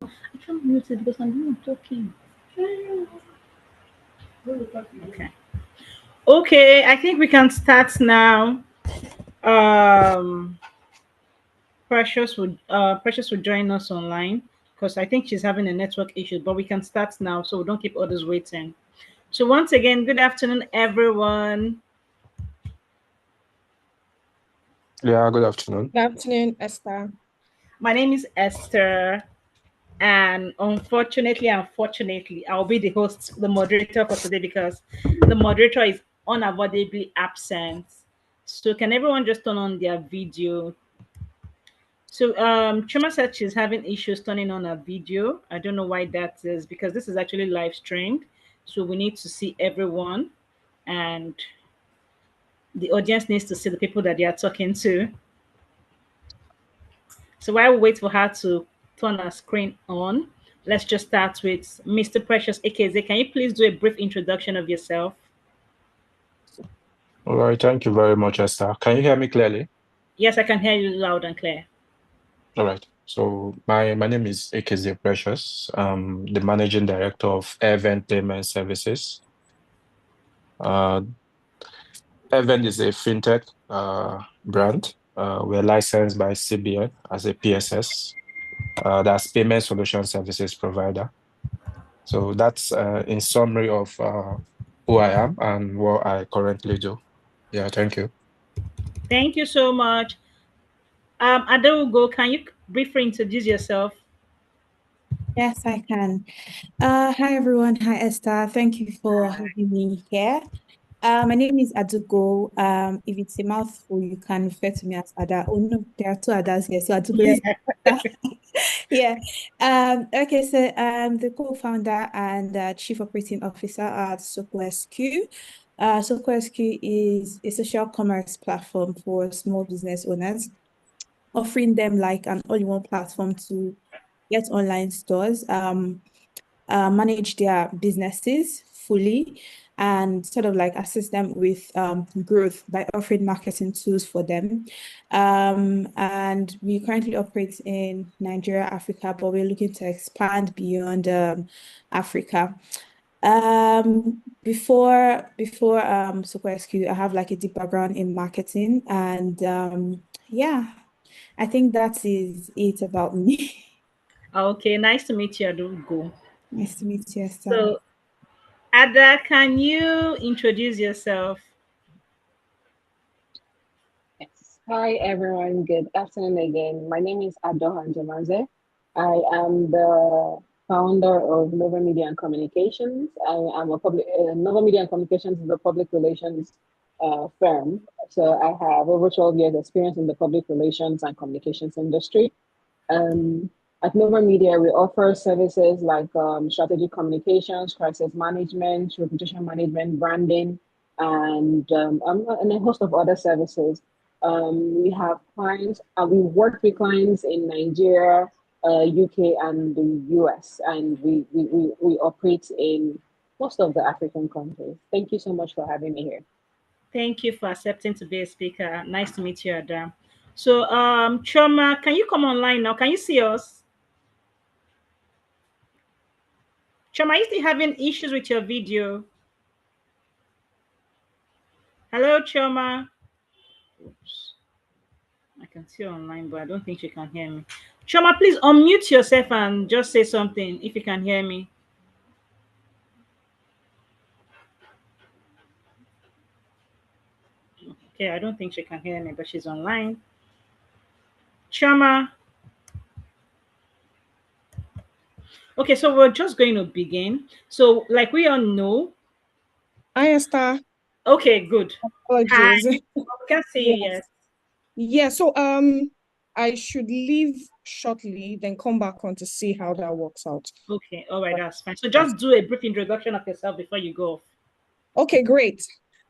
I can't mute it because I'm not talking. Okay. Okay, I think we can start now. Um, Precious will join us online because I think she's having a network issue. But we can start now, so we don't keep others waiting. So once again, good afternoon, everyone. Yeah, good afternoon. Good afternoon, Esther. My name is Esther, and unfortunately, I'll be the host, the moderator for today because the moderator is unavoidably absent. So can everyone just turn on their video? So Chuma said she's having issues turning on her video. I don't know why that is because this is actually live streamed. So we need to see everyone, and the audience needs to see the people that they are talking to. So while we wait for her to turn her screen on, let's just start with Mr. Precious AKZ. Can you please do a brief introduction of yourself? All right, thank you very much, Esther. Can you hear me clearly? Yes, I can hear you loud and clear. All right. So my name is AKZ Precious. The managing director of Event Payment Services. Uh, Event is a fintech brand. We're licensed by CBN as a PSS. That's Payment Solution Services Provider. So that's in summary of who I am and what I currently do. Yeah, thank you. Thank you so much. Adelugo, can you briefly introduce yourself? Yes, I can. Hi everyone. Hi Esther. Thank you for having me here. My name is Adugo. If it's a mouthful, you can refer to me as Ada. Oh no, there are two Adas here, so Adugo Yeah. is yeah. Okay, so I'm the co-founder and chief operating officer at SocoSQ. SocoSQ is a social commerce platform for small business owners, offering them like an all-in-one platform to get online stores, manage their businesses fully, and sort of like assist them with growth by offering marketing tools for them. And we currently operate in Nigeria, Africa, but we're looking to expand beyond Africa. Before Super SQ, I have like a deep background in marketing, and yeah, I think that is it about me. Okay, nice to meet you, Adelugo. Nice to meet you, Esther. So, Ada, can you introduce yourself? Yes. Hi, everyone. Good afternoon again. My name is Adohan Jamaze. I am the founder of Nova Media and Communications. I am a Nova Media and Communications is a public relations firm. So I have over 12 years experience in the public relations and communications industry. Um, at Nova Media, we offer services like strategic communications, crisis management, reputation management, branding, and a host of other services. We have clients, we work with clients in Nigeria, UK, and the US, and we operate in most of the African countries. Thank you so much for having me here. Thank you for accepting to be a speaker. Nice to meet you, Ada. So, Choma, can you come online now? Can you see us? Choma, are you still having issues with your video? Hello, Choma. Oops. I can see her online, but I don't think she can hear me. Choma, please unmute yourself and just say something if you can hear me. Okay, I don't think she can hear me, but she's online. Choma. Okay, so we're just going to begin. So, like we all know, Hi, Esther. okay, good. Hi, Apologies. we can see you, Yes. yes. Yeah, so I should leave shortly, then come back on to see how that works out. Okay, all right, that's fine. So just do a brief introduction of yourself before you go off. Okay, great.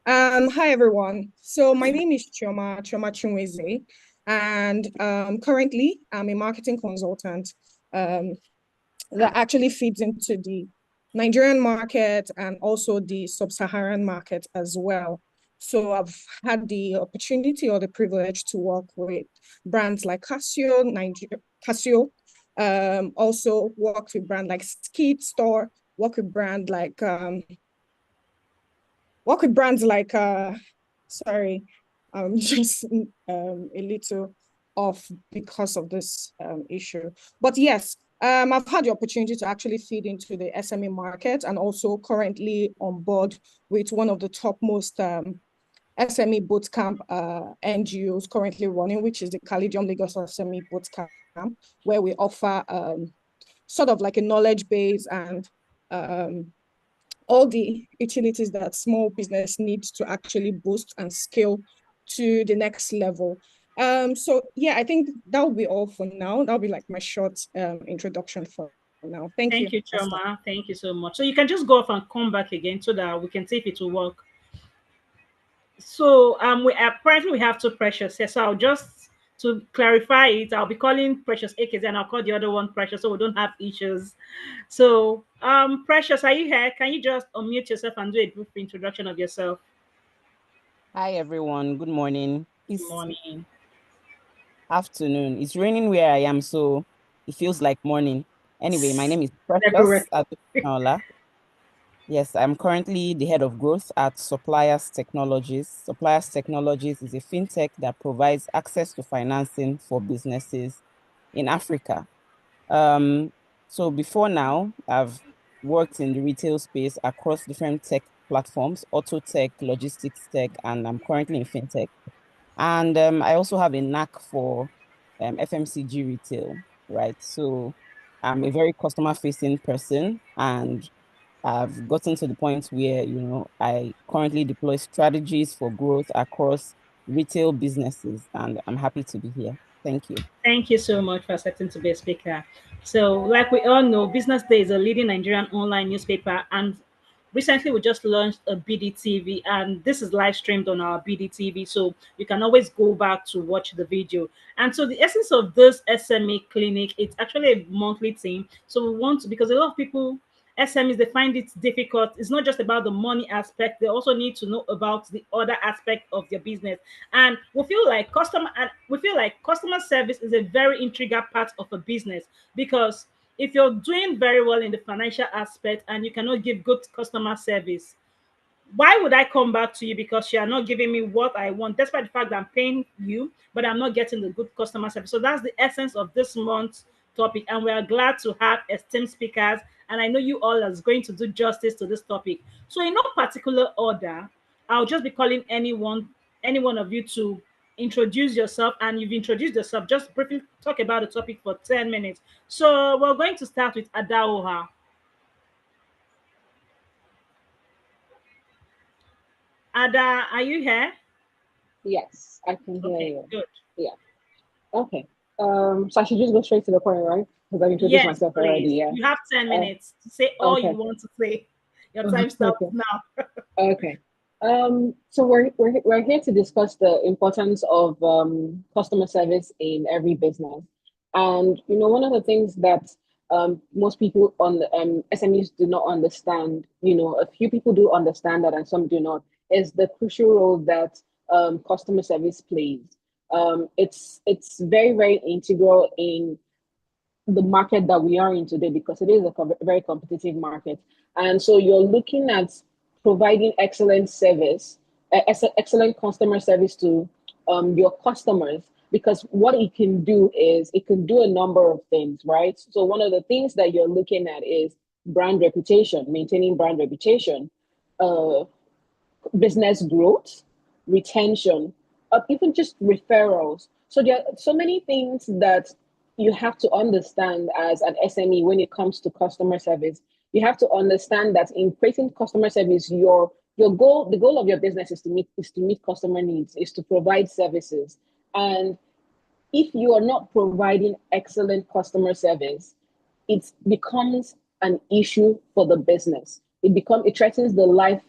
Hi everyone. So my name is Chioma Chinweze, and currently I'm a marketing consultant that actually feeds into the Nigerian market and also the sub-Saharan market as well. So I've had the opportunity or the privilege to work with brands like Casio, Also worked with brand like Skeet Store, work with brands like sorry, just a little off because of this issue. But yes, I've had the opportunity to actually feed into the SME market, and also currently on board with one of the topmost SME bootcamp NGOs currently running, which is the Collegium Lagos SME Bootcamp, where we offer sort of like a knowledge base and all the utilities that small business needs to actually boost and scale to the next level. So yeah, I think that will be all for now. That'll be like my short introduction for now. Thank you. Thank you, Choma. Thank you so much. So you can just go off and come back again so that we can see if it will work. So we apparently we have two Precious here. So I'll just to clarify it, I'll be calling Precious AKZ and I'll call the other one Precious so we don't have issues. So Precious, are you here? Can you just unmute yourself and do a brief introduction of yourself? Hi everyone, good morning. Good morning. Afternoon. It's raining where I am, so it feels like morning. Anyway, my name is Precious Adola. Yes, I'm currently the head of growth at Suppliers Technologies. Suppliers Technologies is a fintech that provides access to financing for businesses in Africa. So before now, I've worked in the retail space across different tech platforms, auto tech, logistics tech, and I'm currently in fintech. And I also have a knack for FMCG retail, right? So I'm a very customer-facing person, and I've gotten to the point where, I currently deploy strategies for growth across retail businesses, and I'm happy to be here. Thank you. Thank you so much for accepting to be a speaker. So, like we all know, Business Day is a leading Nigerian online newspaper, and recently we just launched a BDTV, and this is live streamed on our BDTV, so you can always go back to watch the video. And so, the essence of this SME clinic, it's actually a monthly thing. So, we want to, because a lot of people SMEs, they find it difficult. It's not just about the money aspect. They also need to know about the other aspect of their business. And we feel like customer service is a very integral part of a business, because if you're doing very well in the financial aspect and you cannot give good customer service, why would I come back to you because you are not giving me what I want, despite the fact that I'm paying you, but I'm not getting the good customer service? So that's the essence of this month's topic, and we are glad to have esteemed speakers. And I know you all are going to do justice to this topic. So, in no particular order, I'll just be calling any one of you to introduce yourself, and you've introduced yourself. Just briefly talk about the topic for 10 minutes. So, we're going to start with Adaoha. Ada, are you here? Yes, I can hear you. Good. Yeah. Okay. So I should just go straight to the point, right? Because I've introduced myself please. already. Yeah. You have 10 minutes to say all okay. you want to say. Your time starts now. Okay. So we're here to discuss the importance of customer service in every business. And one of the things that most people on the SMEs do not understand, a few people do understand that and some do not, is the crucial role that customer service plays. It's very, very integral in the market that we are in today, because it is a very competitive market. And so you're looking at providing excellent service, excellent customer service to your customers, because what it can do is it can do a number of things, right? So one of the things that you're looking at is brand reputation, maintaining brand reputation, business growth, retention, even just referrals. So there are so many things that you have to understand as an SME when it comes to customer service. You have to understand that in creating customer service, the goal of your business is to meet customer needs, is to provide services. And if you are not providing excellent customer service, it becomes an issue for the business. It threatens the life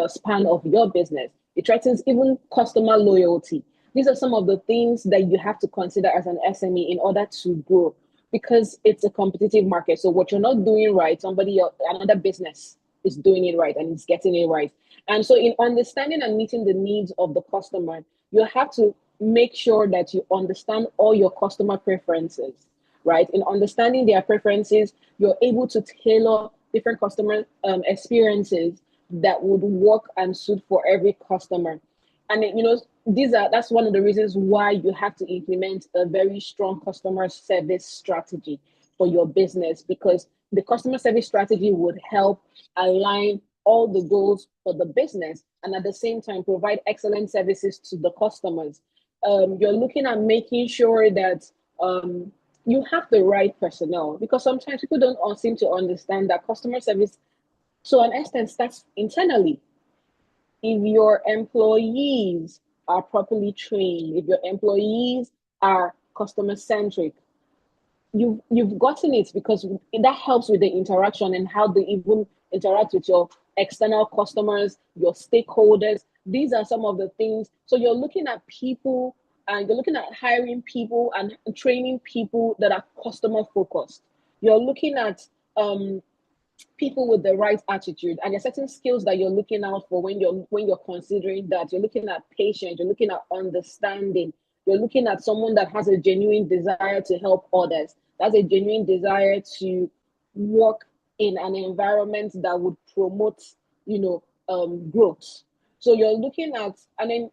span of your business. It threatens even customer loyalty. These are some of the things that you have to consider as an SME in order to grow, because it's a competitive market. So what you're not doing right, another business is doing it right and is getting it right. And so in understanding and meeting the needs of the customer, you have to make sure that you understand all your customer preferences. right? In understanding their preferences, you're able to tailor different customer experiences that would work and suit for every customer. And that's one of the reasons why you have to implement a very strong customer service strategy for your business, because the customer service strategy would help align all the goals for the business and at the same time provide excellent services to the customers. You're looking at making sure that you have the right personnel, because sometimes people don't seem to understand that customer service to an extent starts internally. If your employees are properly trained, if your employees are customer centric, you've gotten it, because that helps with the interaction and how they even interact with your external customers, your stakeholders. These are some of the things. So you're looking at people, and you're looking at hiring people and training people that are customer focused. You're looking at people with the right attitude, and there's certain skills that you're looking out for when you're considering that. You're looking at patience, you're looking at understanding, you're looking at someone that has a genuine desire to help others, that's a genuine desire to work in an environment that would promote growth. So you're looking at, and then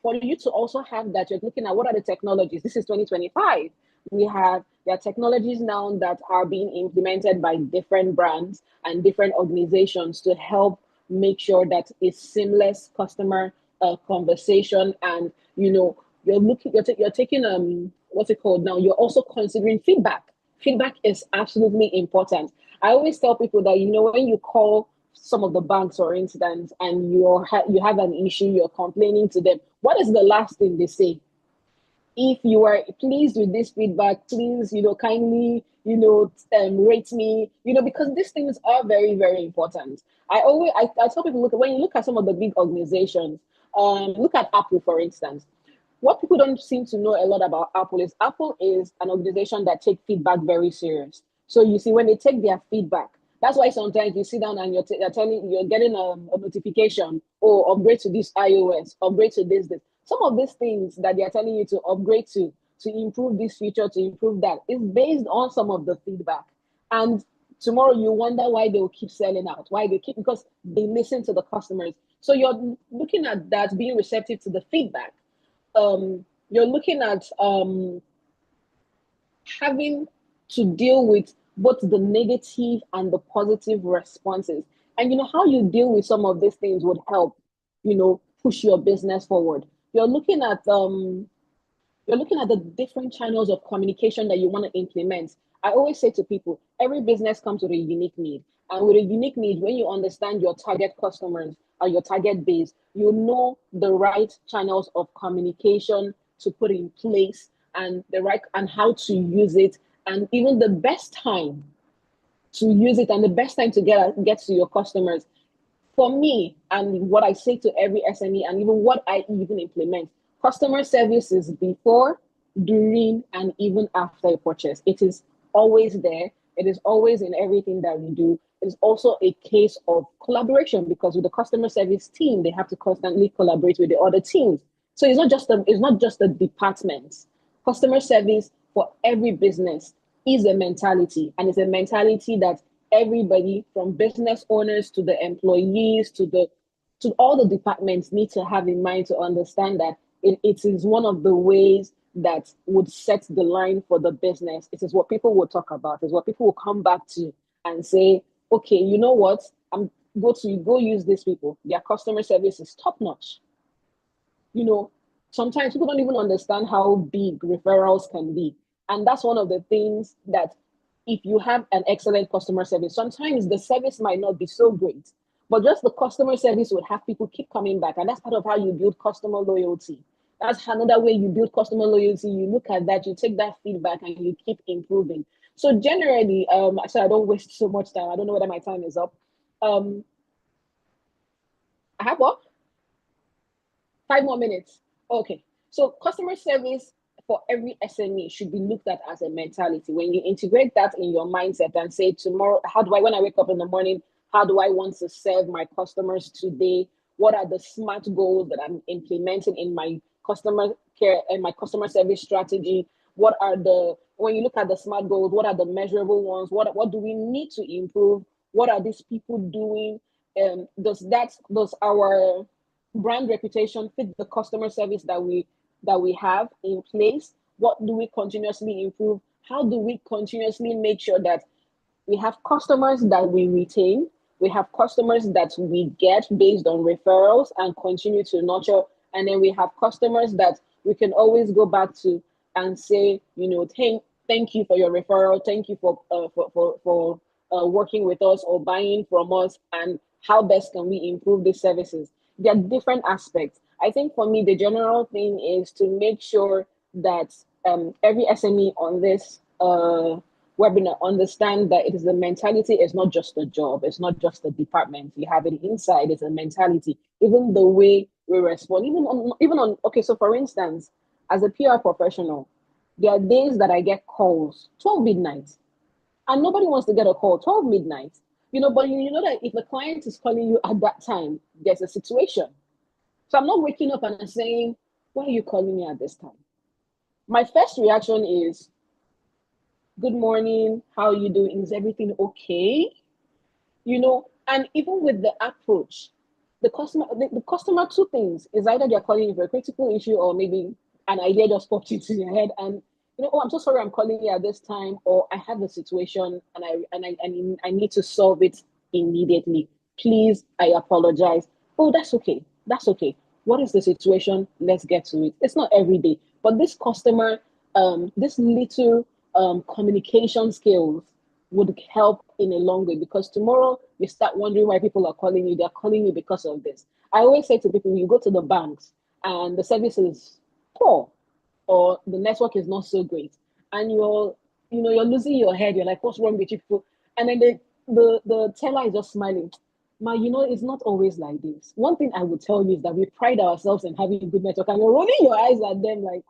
for you to also have that, you're looking at what are the technologies. This is 2025. There are technologies now that are being implemented by different brands and different organizations to help make sure that it's seamless customer conversation. And you're taking what's it called now? You're also considering feedback. Feedback is absolutely important. I always tell people that when you call some of the banks, for instance, and you have an issue, you're complaining to them, what is the last thing they say? If you are pleased with this feedback, please, kindly, rate me, because these things are very, very important. I tell people, when you look at some of the big organizations, look at Apple, for instance. What people don't seem to know a lot about Apple is an organization that takes feedback very serious. So you see, when they take their feedback, that's why sometimes you sit down and you're getting a notification, oh, upgrade to this iOS, upgrade to this. Some of these things that they're telling you to upgrade to improve this feature, to improve that, is based on some of the feedback. And tomorrow you wonder why they will keep selling out, because they listen to the customers. So you're looking at that, being receptive to the feedback. You're looking at having to deal with both the negative and the positive responses. And how you deal with some of these things would help, push your business forward. You're looking at the different channels of communication that you want to implement. I always say to people, every business comes with a unique need. And with a unique need, when you understand your target customers or your target base, you know the right channels of communication to put in place, and how to use it, and even the best time to use it, and the best time to get to your customers. For me, and what I say to every SME, and even what I even implement, customer service is before, during, and even after a purchase. It is always there. It is always in everything that we do. It's also a case of collaboration, because with the customer service team, they have to constantly collaborate with the other teams. So it's not just the departments. Customer service for every business is a mentality, and it's a mentality that everybody, from business owners to the employees to all the departments, need to have in mind, to understand that it is one of the ways that would set the line for the business. It is what people will talk about. It's what people will come back to and say, okay, you know what? Go use these people. Their customer service is top notch. Sometimes people don't even understand how big referrals can be. And that's one of the things that, if you have an excellent customer service, sometimes the service might not be so great, but just the customer service would have people keep coming back. And that's part of how you build customer loyalty. That's another way you build customer loyalty. You look at that, you take that feedback, and you keep improving. So generally, so I don't waste so much time. I don't know whether my time is up. I have what? 5 more minutes. Okay. So customer service for every SME should be looked at as a mentality. When you integrate that in your mindset and say, tomorrow, when I wake up in the morning, how do I want to serve my customers today? What are the smart goals that I'm implementing in my customer care and my customer service strategy? What are the when you look at the SMART goals, what are the measurable ones? What do we need to improve? What are these people doing? Does our brand reputation fit the customer service that we have in place? What do we continuously improve? How do we continuously make sure that we have customers that we retain, we have customers that we get based on referrals and continue to nurture, and then we have customers that we can always go back to and say, thank you for your referral, thank you for working with us or buying from us, and how best can we improve these services? There are different aspects. I think for me, the general thing is to make sure that every SME on this webinar understand that it is the mentality, it's not just a job, it's not just a department. You have it inside, it's a mentality. Even the way we respond, okay, so for instance, as a PR professional, there are days that I get calls 12 midnight, and nobody wants to get a call 12 midnight, but you know that if a client is calling you at that time, there's a situation. So I'm not waking up and I'm saying, why are you calling me at this time? My first reaction is, good morning, how are you doing? Is everything okay? And even with the approach, the customer, two things is either they're calling you for a critical issue or maybe an idea just popped into your head and oh, I'm so sorry I'm calling you at this time, or I have a situation and I need to solve it immediately. Please, I apologize. Oh, that's okay. That's okay. What is the situation? Let's get to it. It's not every day, but this customer, this little communication skills would help in a long way, because tomorrow you start wondering why people are calling you. They're calling you because of this. I always say to people, you go to the banks and the service is poor or the network is not so great, and you're losing your head. You're like, what's wrong with you people? And then the teller is just smiling. It's not always like this. One thing I would tell you is that we pride ourselves in having a good network, and you're rolling your eyes at them like,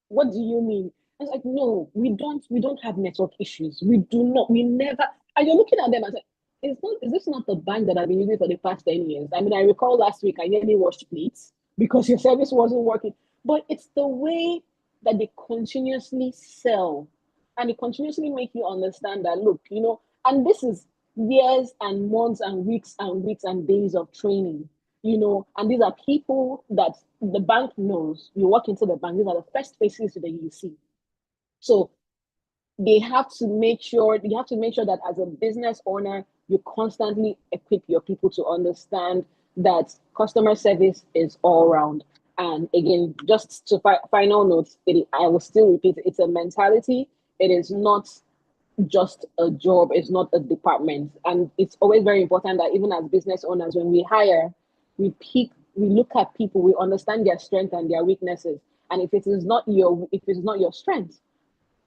what do you mean? It's like, no, we don't have network issues. We do not, we never. And you're looking at them and say, is this not the bank that I've been using for the past 10 years? I mean, I recall last week I nearly washed plates because your service wasn't working. But it's the way that they continuously sell, and they continuously make you understand that, look, and this is years and months and weeks and days of training, and these are people that the bank knows. You walk into the bank, these are the first faces that you see. So you have to make sure that as a business owner, you constantly equip your people to understand that customer service is all around. And again, just to final notes, I will still repeat, it's a mentality. It is not just a job, it's not a department. And it's always very important that even as business owners, when we hire, we look at people, we understand their strengths and their weaknesses. And if it is not your strength,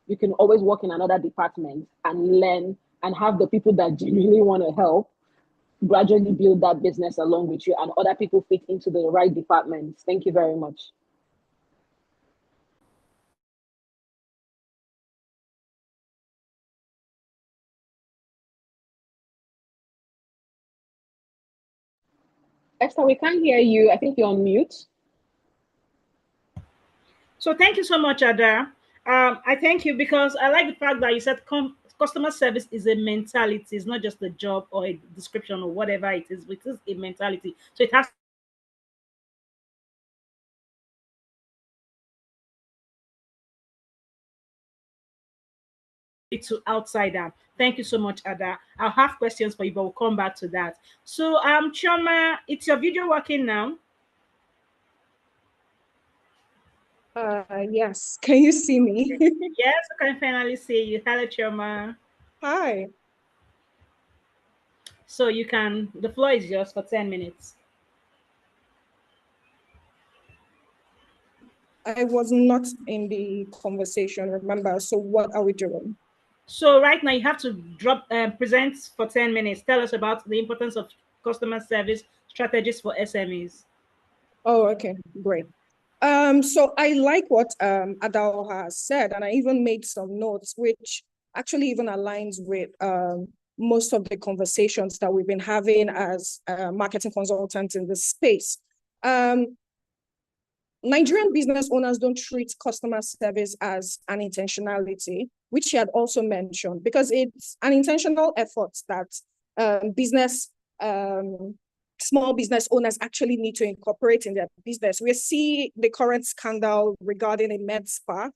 you can always work in another department and learn and have the people that genuinely want to help gradually build that business along with you, and other people fit into the right departments. Thank you very much. Esther, we can't hear you. I think you're on mute. So thank you so much, Ada. I thank you because I like the fact that you said customer service is a mentality. It's not just a job or a description or whatever it is. It is a mentality. So it has to outsider. Thank you so much, Ada. I'll have questions for you, but we'll come back to that. So, Chioma, it's your video working now? Yes. Can you see me? Yes, I can finally see you. Hello, Chioma. Hi. So the floor is yours for 10 minutes. I was not in the conversation, remember? So what are we doing? So right now you have to present for 10 minutes. Tell us about the importance of customer service strategies for SMEs. Oh, okay, great. So I like what Adal has said, and I even made some notes, which actually even aligns with most of the conversations that we've been having as marketing consultants in this space. Nigerian business owners don't treat customer service as an intentionality, which she had also mentioned, because it's an intentional effort that small business owners actually need to incorporate in their business. We see the current scandal regarding a med spa.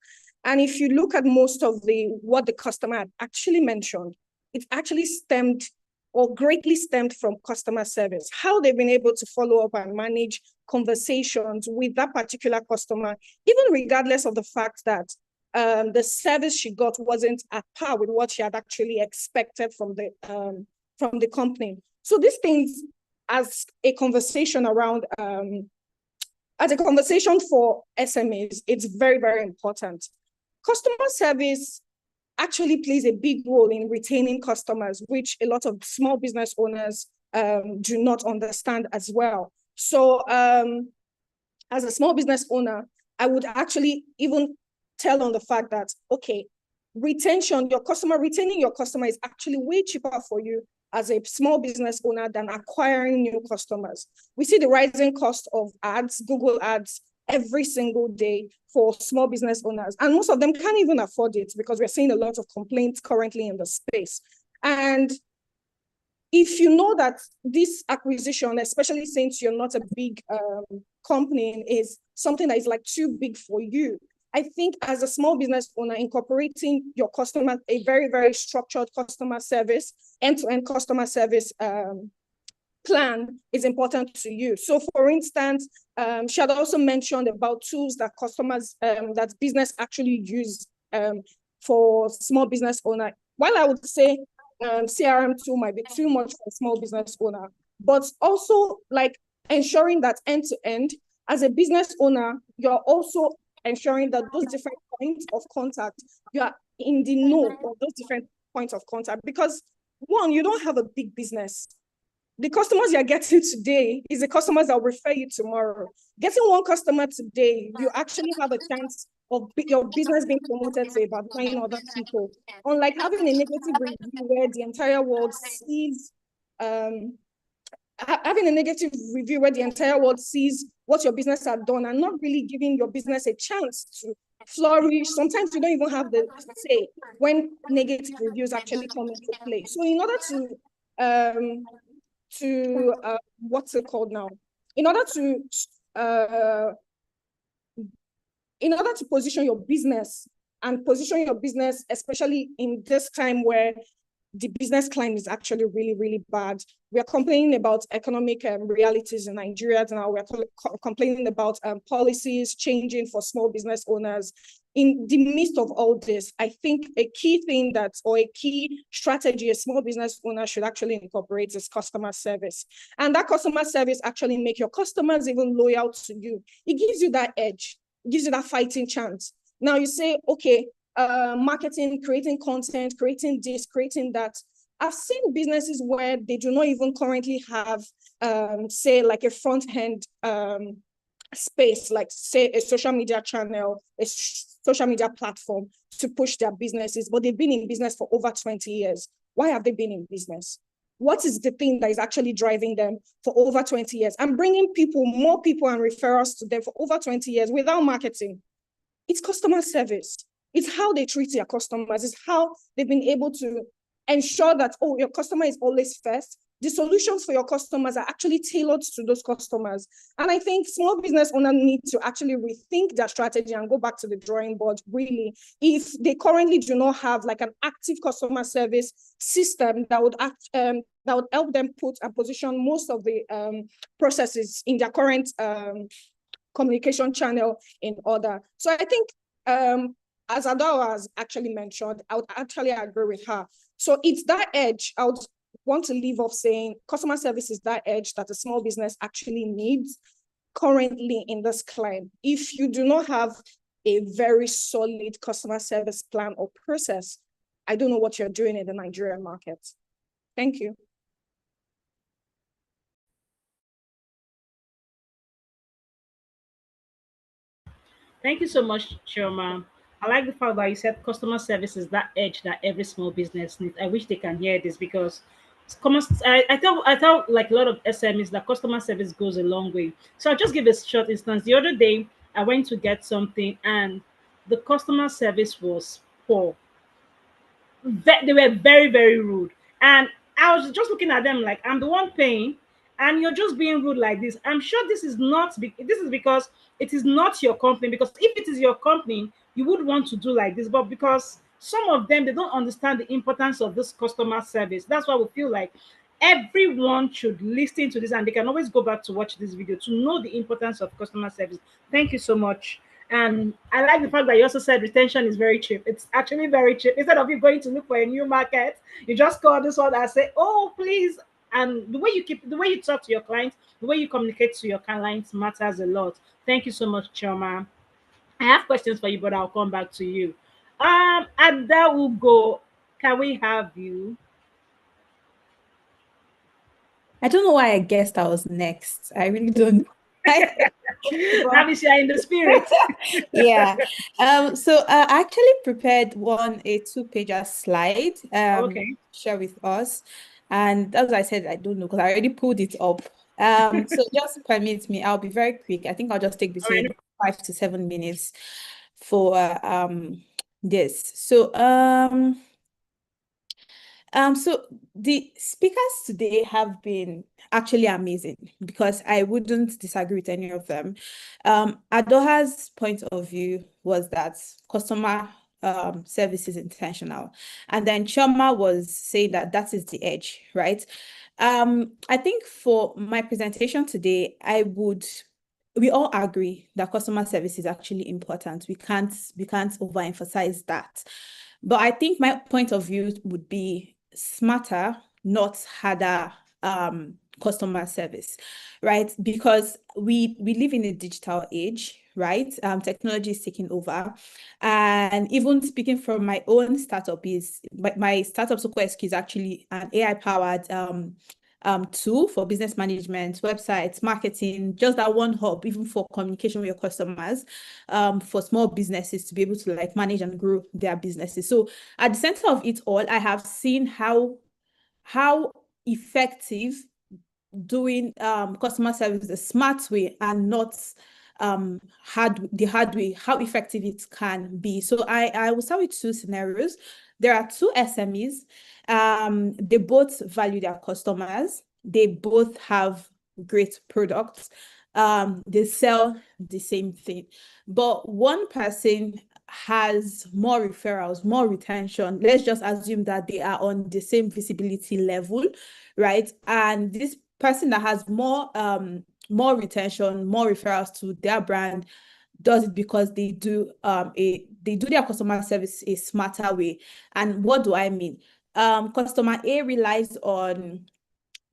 And if you look at most of what the customer had actually mentioned, it actually stemmed or greatly stemmed from customer service, how they've been able to follow up and manage conversations with that particular customer, even regardless of the fact that the service she got wasn't at par with what she had actually expected from the company. So these things, as a conversation around, as a conversation for SMEs, it's very, very important. Customer service actually plays a big role in retaining customers, which a lot of small business owners do not understand as well. So as a small business owner, I would actually even tell on the fact that, okay, retaining your customer is actually way cheaper for you as a small business owner than acquiring new customers. We see the rising cost of ads, Google ads, every single day for small business owners. And most of them can't even afford it because we're seeing a lot of complaints currently in the space. And if you know that this acquisition, especially since you're not a big company, is something that is like too big for you, I think as a small business owner, incorporating your customer, a very, very structured customer service, end-to-end customer service plan is important to you. So for instance, she had also mentioned about tools that customers, that business actually use for small business owner. While I would say CRM tool might be too much for a small business owner, but also like ensuring that end to end, as a business owner, you're also ensuring that those different points of contact, you are in the know of those different points of contact. Because one, you don't have a big business. The customers you're getting today is the customers that will refer you tomorrow. Getting one customer today, you actually have a chance of your business being promoted to about 9 other people. Unlike having a negative review where the entire world sees, having a negative review where the entire world sees what your business has done and not really giving your business a chance to flourish. Sometimes you don't even have the say when negative reviews actually come into play. So in order to what's it called now? In order to position your business, especially in this time where the business climate is actually really, really bad. We are complaining about economic realities in Nigeria now. We're complaining about policies changing for small business owners. In the midst of all this, I think a key thing or a key strategy a small business owner should actually incorporate is customer service. And that customer service actually make your customers even loyal to you. It gives you that edge. It gives you that fighting chance. Now you say, okay, marketing, creating content, creating this, creating that. I've seen businesses where they do not even currently have, say, like a front end space, like say a social media channel, a social media platform to push their businesses, but they've been in business for over 20 years. Why have they been in business? What is the thing that is actually driving them for over 20 years? And bringing more people and referrals to them for over 20 years without marketing. It's customer service. It's how they treat their customers. It's how they've been able to ensure that, oh, your customer is always first. The solutions for your customers are actually tailored to those customers. And I think small business owners need to actually rethink their strategy and go back to the drawing board, really. If they currently do not have like an active customer service system that would help them put and position most of the processes in their current communication channel in order. So I think, as Adawa has actually mentioned, I would actually agree with her. So it's that edge. I would want to leave off saying customer service is that edge that a small business actually needs currently in this climate. If you do not have a very solid customer service plan or process, I don't know what you're doing in the Nigerian market. Thank you. Thank you so much, Chioma. I like the fact that you said customer service is that edge that every small business needs. I wish they can hear this because I tell like a lot of SMEs that customer service goes a long way. So I'll just give a short instance. The other day, I went to get something, and the customer service was poor. They were very, very rude. And I was just looking at them like, I'm the one paying, and you're just being rude like this. I'm sure this is not this is because it is not your company. Because if it is your company, you would want to do like this. But because some of them, they don't understand the importance of this customer service. That's why we feel like everyone should listen to this, and they can always go back to watch this video to know the importance of customer service. Thank you so much. And I like the fact that you also said retention is very cheap. It's actually very cheap. Instead of you going to look for a new market, you just call this one and say, "Oh, please." And the way you talk to your clients, the way you communicate to your clients matters a lot. Thank you so much, Choma. I have questions for you, but I'll come back to you. Ada Ugo, can we have you? I don't know why I guessed I was next. I really don't. That means you're in the spirit. Yeah. So I actually prepared a 2-pager slide Okay. share with us. And as I said, I don't know because I already pulled it up. So just permit me, I'll be very quick. I think I'll just take All right. between 5 to 7 minutes for this. So the speakers today have been actually amazing because I wouldn't disagree with any of them. Adoha's point of view was that customer service is intentional, and then Choma was saying that that is the edge, right? I think for my presentation today, we all agree that customer service is actually important. We can't overemphasize that. But I think my point of view would be smarter, not harder customer service, right? Because we live in a digital age, right? Technology is taking over. And even speaking from my own startup, my startup SocoSQ is actually an AI-powered tool for business management, websites, marketing, just that one hub, even for communication with your customers, for small businesses to be able to like manage and grow their businesses. So at the center of it all, I have seen how effective doing customer service the smart way and not the hard way, how effective it can be. So I will start with 2 scenarios. There are 2 SMEs. They both value their customers. They both have great products. They sell the same thing, but one person has more referrals, more retention. Let's just assume that they are on the same visibility level, right? And this person that has more retention, more referrals to their brand does it because they do their customer service a smarter way. And what do I mean? Customer A relies on,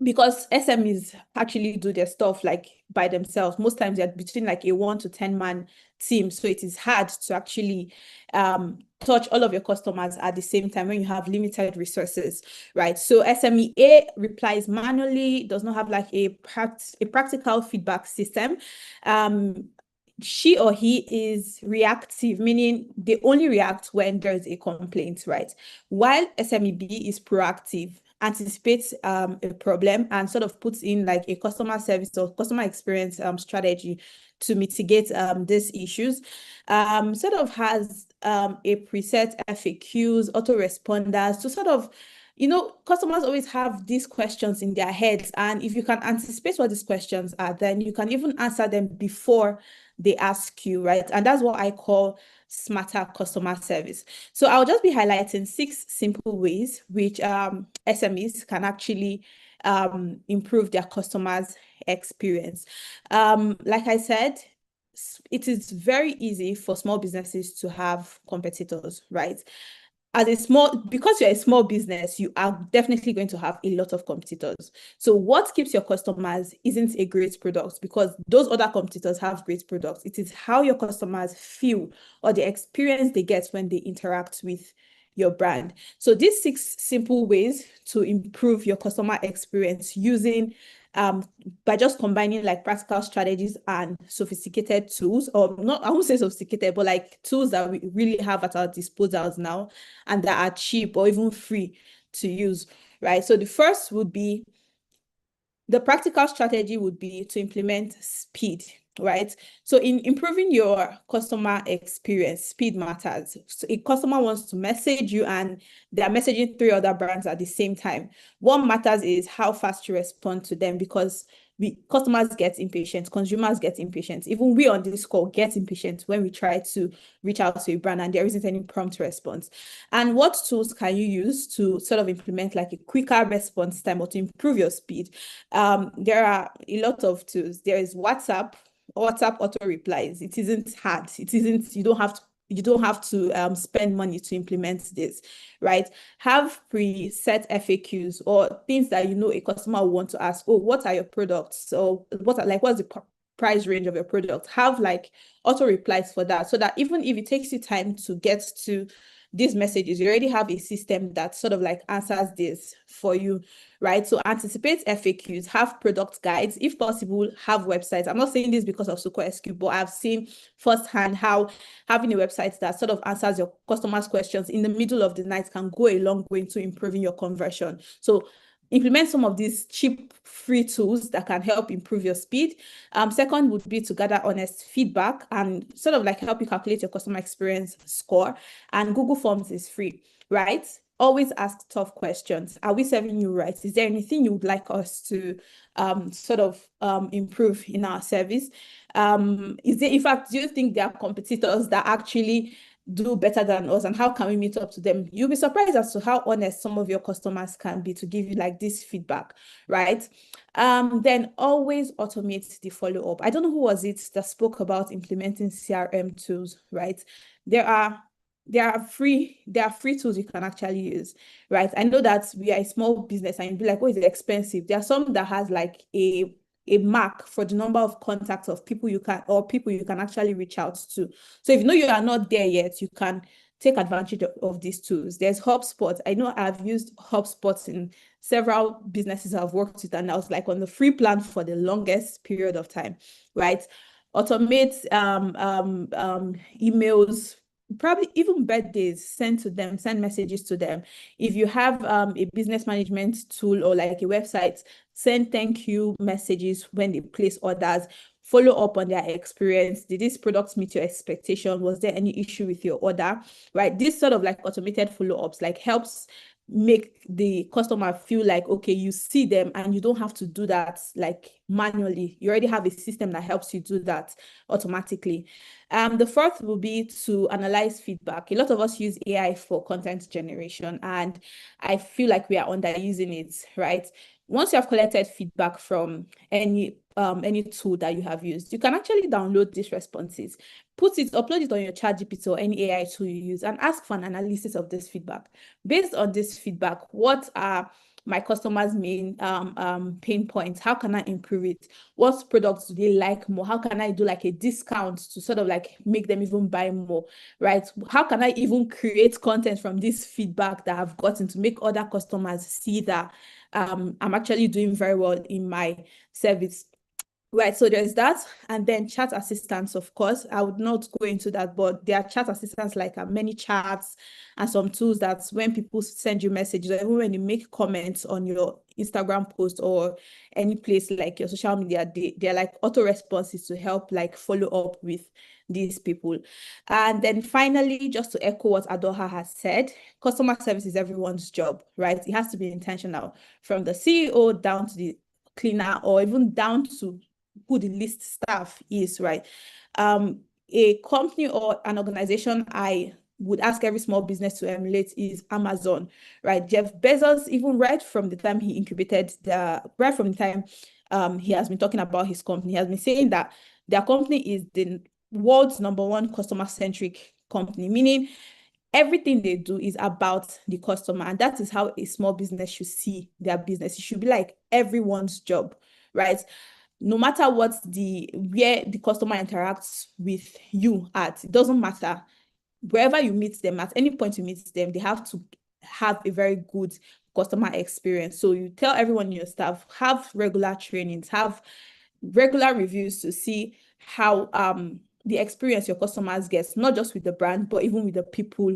because SMEs actually do their stuff like by themselves. Most times they're between like a 1 to 10 man team. So it is hard to actually touch all of your customers at the same time when you have limited resources, right? So SME A replies manually, does not have like a practical feedback system. She or he is reactive, meaning they only react when there's a complaint, right? While SME B is proactive, anticipates a problem and sort of puts in like a customer service or customer experience strategy to mitigate these issues. Sort of has a preset FAQs, autoresponders to sort of, customers always have these questions in their heads, and if you can anticipate what these questions are, then you can even answer them before they ask you, right? And that's what I call smarter customer service. So I'll just be highlighting 6 simple ways which SMEs can actually improve their customers' experience. Like I said, it is very easy for small businesses to have competitors, right? Because you're a small business, you are definitely going to have a lot of competitors. So what keeps your customers isn't a great product, because those other competitors have great products. It is how your customers feel or the experience they get when they interact with your brand. So these 6 simple ways to improve your customer experience using by just combining like practical strategies and sophisticated tools, or not, I won't say sophisticated, but like tools that we really have at our disposals now and that are cheap or even free to use, right? So the practical strategy would be to implement speed. right? So in improving your customer experience, speed matters. So a customer wants to message you and they're messaging 3 other brands at the same time. What matters is how fast you respond to them, because customers get impatient, consumers get impatient. Even we on this call get impatient when we try to reach out to a brand and there isn't any prompt response. And what tools can you use to sort of implement like a quicker response time or to improve your speed? There are a lot of tools. There is WhatsApp auto replies. It isn't hard. It isn't, you don't have to spend money to implement this, right? Have preset FAQs or things that a customer will want to ask. Oh, what are your products? So what's the price range of your product? Have like auto replies for that, so that even if it takes you time to get to these messages, you already have a system that sort of like answers this for you, right? So anticipate FAQs, have product guides, if possible, have websites. I'm not saying this because of SQL, but I've seen firsthand how having a website that sort of answers your customers' questions in the middle of the night can go a long way to improving your conversion. So implement some of these cheap free tools that can help improve your speed. Second would be to gather honest feedback and sort of like help you calculate your customer experience score. And Google Forms is free, right? Always ask tough questions. Are we serving you right? Is there anything you would like us to improve in our service? In fact, do you think there are competitors that actually do better than us, and how can we meet up to them? You'll be surprised as to how honest some of your customers can be to give you like this feedback, right? Then always automate the follow-up. I don't know who was it that spoke about implementing CRM tools, right? There are free tools you can actually use, right? I know that we are a small business and you'd be like, oh, it's expensive. There are some that has like a mark for the number of contacts of people you can actually reach out to. So if you are not there yet, you can take advantage of these tools. There's HubSpot. I know I've used HubSpot in several businesses I've worked with, and I was like on the free plan for the longest period of time, right? Automate emails, probably even birthdays, send messages to them. If you have a business management tool or like a website, send thank you messages when they place orders. Follow up on their experience. Did this product meet your expectation? Was there any issue with your order? Right? This sort of like automated follow-ups like helps make the customer feel like, okay, you see them and you don't have to do that like manually. You already have a system that helps you do that automatically. The fourth will be to analyze feedback. A lot of us use AI for content generation, and I feel like we are underusing it, right? Once you have collected feedback from any tool that you have used, you can actually download these responses, upload it on your ChatGPT or any AI tool you use, and ask for an analysis of this feedback. Based on this feedback, what are my customers' main pain points? How can I improve it? What products do they like more? How can I do like a discount to sort of like make them even buy more, right? How can I even create content from this feedback that I've gotten to make other customers see that I'm actually doing very well in my service? Right, so there's that, and then chat assistants, of course. I would not go into that, but there are chat assistants like many chats and some tools that when people send you messages, or even when you make comments on your Instagram post or any place like your social media, they're like auto responses to help like follow up with these people. And then finally, just to echo what Adoha has said, customer service is everyone's job, right? It has to be intentional, from the CEO down to the cleaner, or even down to who the least staff is, right? A company or an organization I would ask every small business to emulate is Amazon, right? Jeff Bezos, even right from the time he he has been talking about his company, he has been saying that their company is the world's #1 customer-centric company, meaning everything they do is about the customer. And that is how a small business should see their business. It should be like everyone's job, right? No matter where the customer interacts with you at, it doesn't matter. Wherever you meet them, at any point you meet them, they have to have a very good customer experience. So you tell everyone in your staff, have regular trainings, have regular reviews to see how the experience your customers get, not just with the brand, but even with the people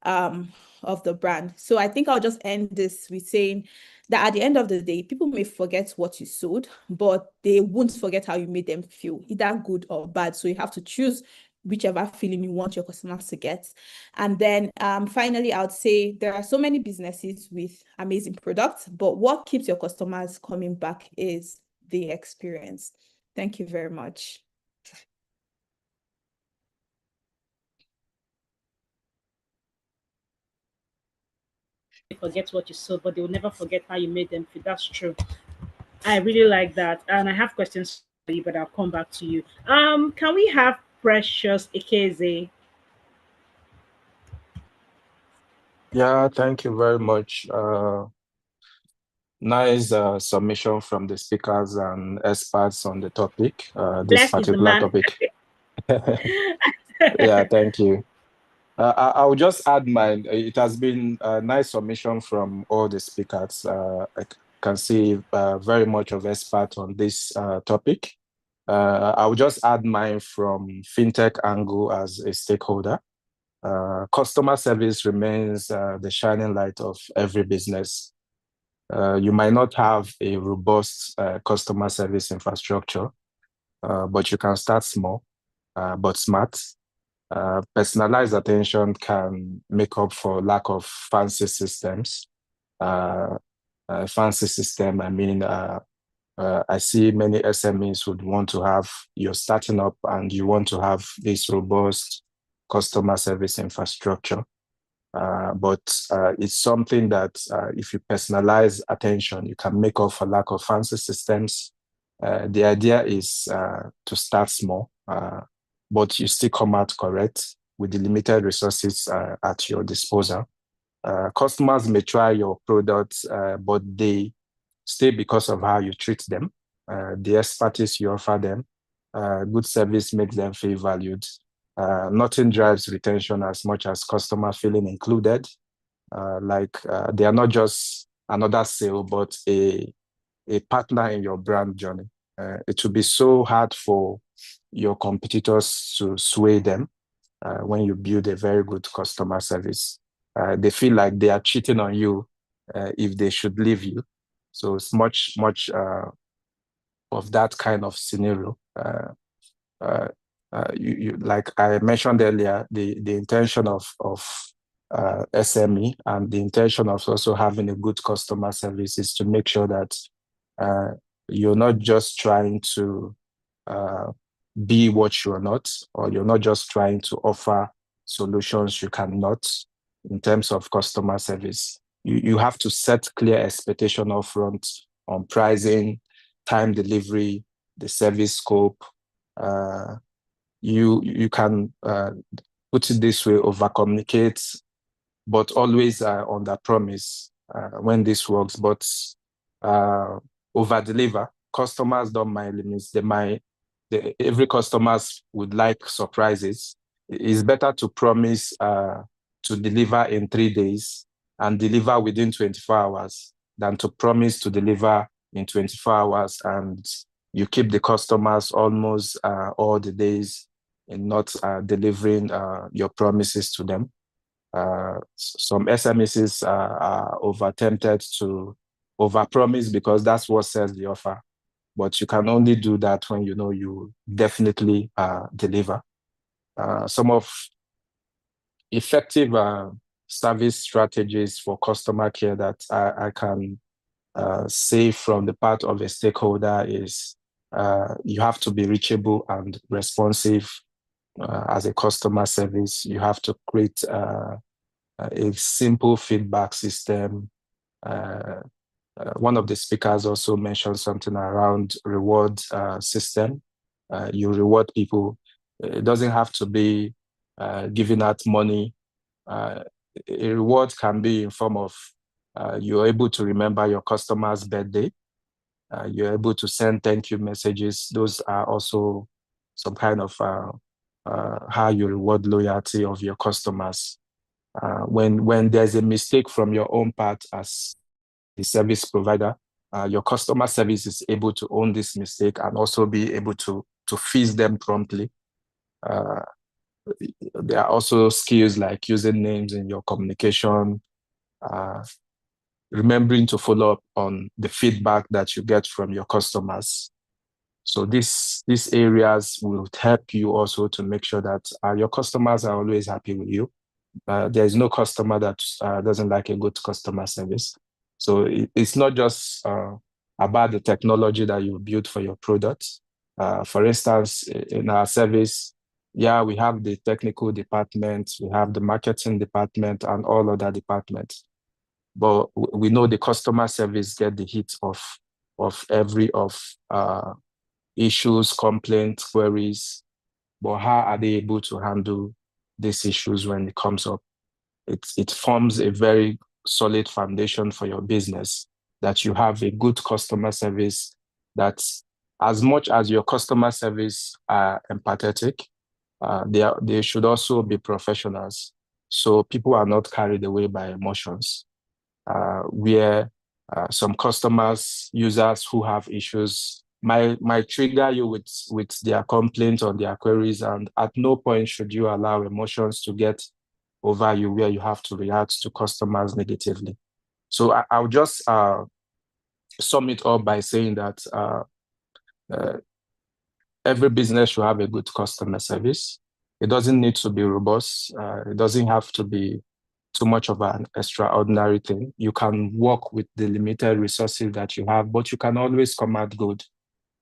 of the brand. So I think I'll just end this with saying that at the end of the day, people may forget what you sold, but they won't forget how you made them feel, either good or bad. So you have to choose whichever feeling you want your customers to get. And then finally, I would say there are so many businesses with amazing products, but what keeps your customers coming back is the experience. Thank you very much. Forget what you sold, but they will never forget how you made them feel. That's true. I really like that. And I have questions for you, but I'll come back to you. Can we have Precious Ikeze? Yeah, thank you very much. Nice submission from the speakers and experts on the topic, this Bless is the particular man. topic. Yeah, thank you. I will just add mine. It has been a nice submission from all the speakers. Can see very much of expert on this topic. I will just add mine from fintech angle as a stakeholder. Customer service remains the shining light of every business. You might not have a robust customer service infrastructure, but you can start small, but smart. Personalized attention can make up for lack of fancy systems. Fancy system, I mean, I see many SMEs would want to have, you're starting up and you want to have this robust customer service infrastructure. But it's something that if you personalize attention, you can make up for lack of fancy systems. The idea is to start small, but you still come out correct with the limited resources at your disposal. Customers may try your products, but they stay because of how you treat them, the expertise you offer them. Good service makes them feel valued. Nothing drives retention as much as customer feeling included. They are not just another sale, but a partner in your brand journey. It will be so hard for your competitors to sway them when you build a very good customer service. They feel like they are cheating on you if they should leave you. So it's much of that kind of scenario. Like I mentioned earlier, the intention of SME and the intention of also having a good customer service is to make sure that you're not just trying to be what you're not, or you're not just trying to offer solutions you cannot in terms of customer service. You have to set clear expectation upfront on pricing, time delivery, the service scope. You can put it this way, over communicate, but always under promise when this works, but over deliver. Customers don't mind limits. Every customers would like surprises. It's better to promise to deliver in 3 days and deliver within 24 hours than to promise to deliver in 24 hours and you keep the customers almost all the days in not delivering your promises to them. Some SMEs are over tempted to overpromise because that's what sells the offer. But you can only do that when you know you definitely deliver. Some of effective service strategies for customer care that I can say from the part of a stakeholder is you have to be reachable and responsive as a customer service. You have to create a simple feedback system. One of the speakers also mentioned something around reward system. You reward people. It doesn't have to be giving out money. A reward can be in form of you're able to remember your customer's birthday. You're able to send thank you messages. Those are also some kind of how you reward loyalty of your customers. When there's a mistake from your own part as the service provider, your customer service is able to own this mistake and also be able to fix them promptly. There are also skills like using names in your communication, remembering to follow up on the feedback that you get from your customers. So these areas will help you also to make sure that your customers are always happy with you. There is no customer that doesn't like a good customer service. So it's not just about the technology that you build for your product. For instance, in our service, yeah, we have the technical department, we have the marketing department, and all other departments. But we know the customer service get the hit of every issues, complaints, queries. But how are they able to handle these issues when it comes up? It forms a very solid foundation for your business, that you have a good customer service, that as much as your customer service are empathetic, they should also be professionals. So people are not carried away by emotions. Where some customers, users who have issues might trigger you with their complaints or their queries, and at no point should you allow emotions to get over you where you have to react to customers negatively. So I'll just sum it up by saying that every business should have a good customer service. It doesn't need to be robust. It doesn't have to be too much of an extraordinary thing. You can work with the limited resources that you have, but you can always come out good.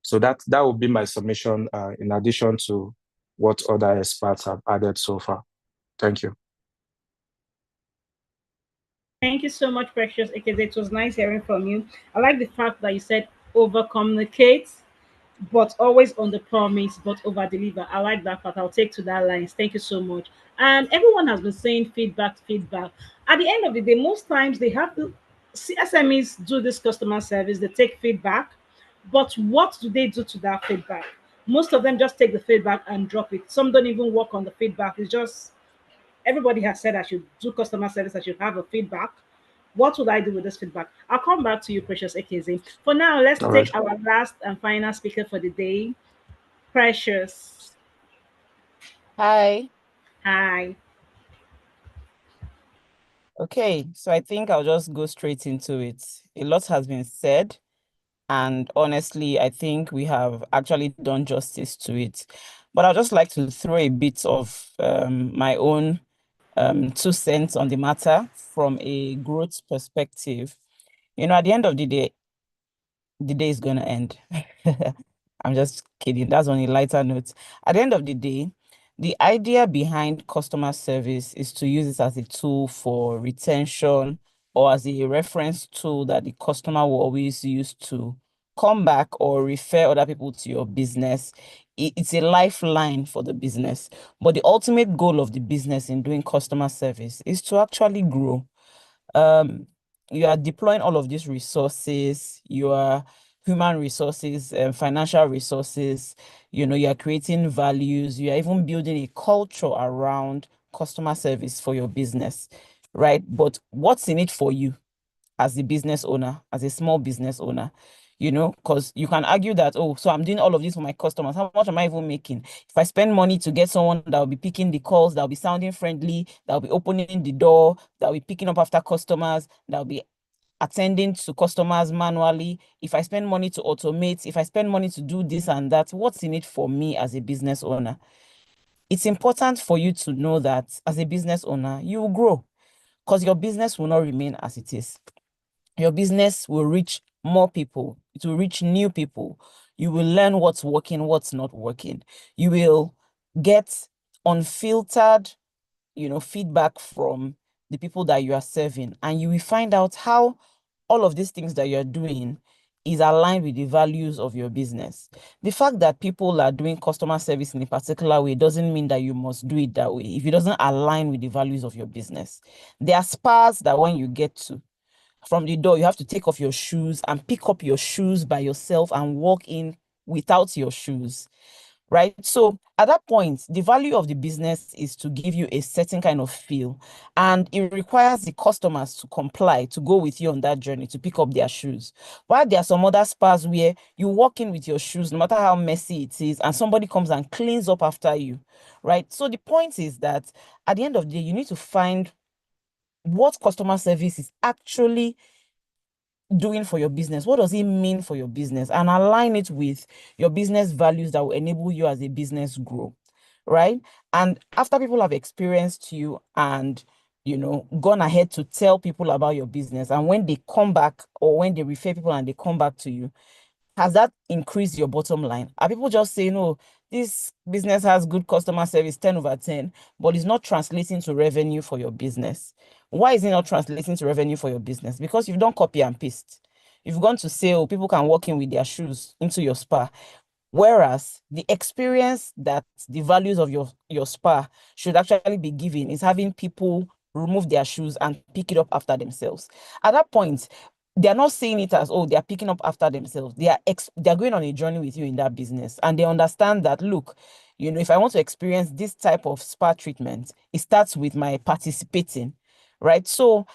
So that would be my submission, in addition to what other experts have added so far. Thank you. Thank you so much, Precious. Because it was nice hearing from you. I like the fact that you said over communicate, but always on the promise, but over deliver. I like that part. I'll take to that lines. Thank you so much. And everyone has been saying feedback, feedback. At the end of the day, most times they have to see SMEs do this customer service, they take feedback, but what do they do to that feedback? Most of them just take the feedback and drop it. Some don't even work on the feedback. It's just everybody has said I should do customer service, I should have a feedback. What would I do with this feedback? I'll come back to you, Precious AKZ. For now, let's All take right. our last and final speaker for the day, Precious. Hi. Hi. Okay, so I think I'll just go straight into it. A lot has been said, and honestly, I think we have actually done justice to it. But I'd just like to throw a bit of my own 2 cents on the matter from a growth perspective. At the end of the day is going to end. I'm just kidding. That's on a lighter note. At the end of the day, the idea behind customer service is to use it as a tool for retention, or as a reference tool that the customer will always use to come back or refer other people to your business. It's a lifeline for the business. But the ultimate goal of the business in doing customer service is to actually grow. You are deploying all of these resources, your human resources and financial resources, you are creating values, you are even building a culture around customer service for your business, right? But what's in it for you as a business owner, as a small business owner? Because you can argue that, oh, so I'm doing all of this for my customers. How much am I even making? If I spend money to get someone that will be picking the calls, that will be sounding friendly, that will be opening the door, that will be picking up after customers, that will be attending to customers manually, if I spend money to automate, if I spend money to do this and that, what's in it for me as a business owner? It's important for you to know that as a business owner, you will grow, because your business will not remain as it is. Your business will reach more people. It will reach new people. You will learn what's working, what's not working. You will get unfiltered, feedback from the people that you are serving, and you will find out how all of these things that you're doing is aligned with the values of your business. The fact that people are doing customer service in a particular way doesn't mean that you must do it that way if it doesn't align with the values of your business. There are spas that when you get to, from the door, you have to take off your shoes and pick up your shoes by yourself and walk in without your shoes, right? So at that point, the value of the business is to give you a certain kind of feel, and it requires the customers to comply, to go with you on that journey, to pick up their shoes. While there are some other spas where you walk in with your shoes, no matter how messy it is, and somebody comes and cleans up after you, right? So the point is that at the end of the day, you need to find what customer service is actually doing for your business? What does it mean for your business? And align it with your business values that will enable you as a business grow, right? And after people have experienced you and gone ahead to tell people about your business, and when they come back or when they refer people and they come back to you, has that increased your bottom line? Are people just saying, oh, this business has good customer service, 10 over 10, but it's not translating to revenue for your business? Why is it not translating to revenue for your business? Because you've done copy and paste. You've gone to say, oh, people can walk in with their shoes into your spa. Whereas the experience that the values of your spa should actually be given is having people remove their shoes and pick it up after themselves. At that point, they're not seeing it as, oh, they're picking up after themselves. They're going on a journey with you in that business. And they understand that, look, if I want to experience this type of spa treatment, it starts with my participating, right? So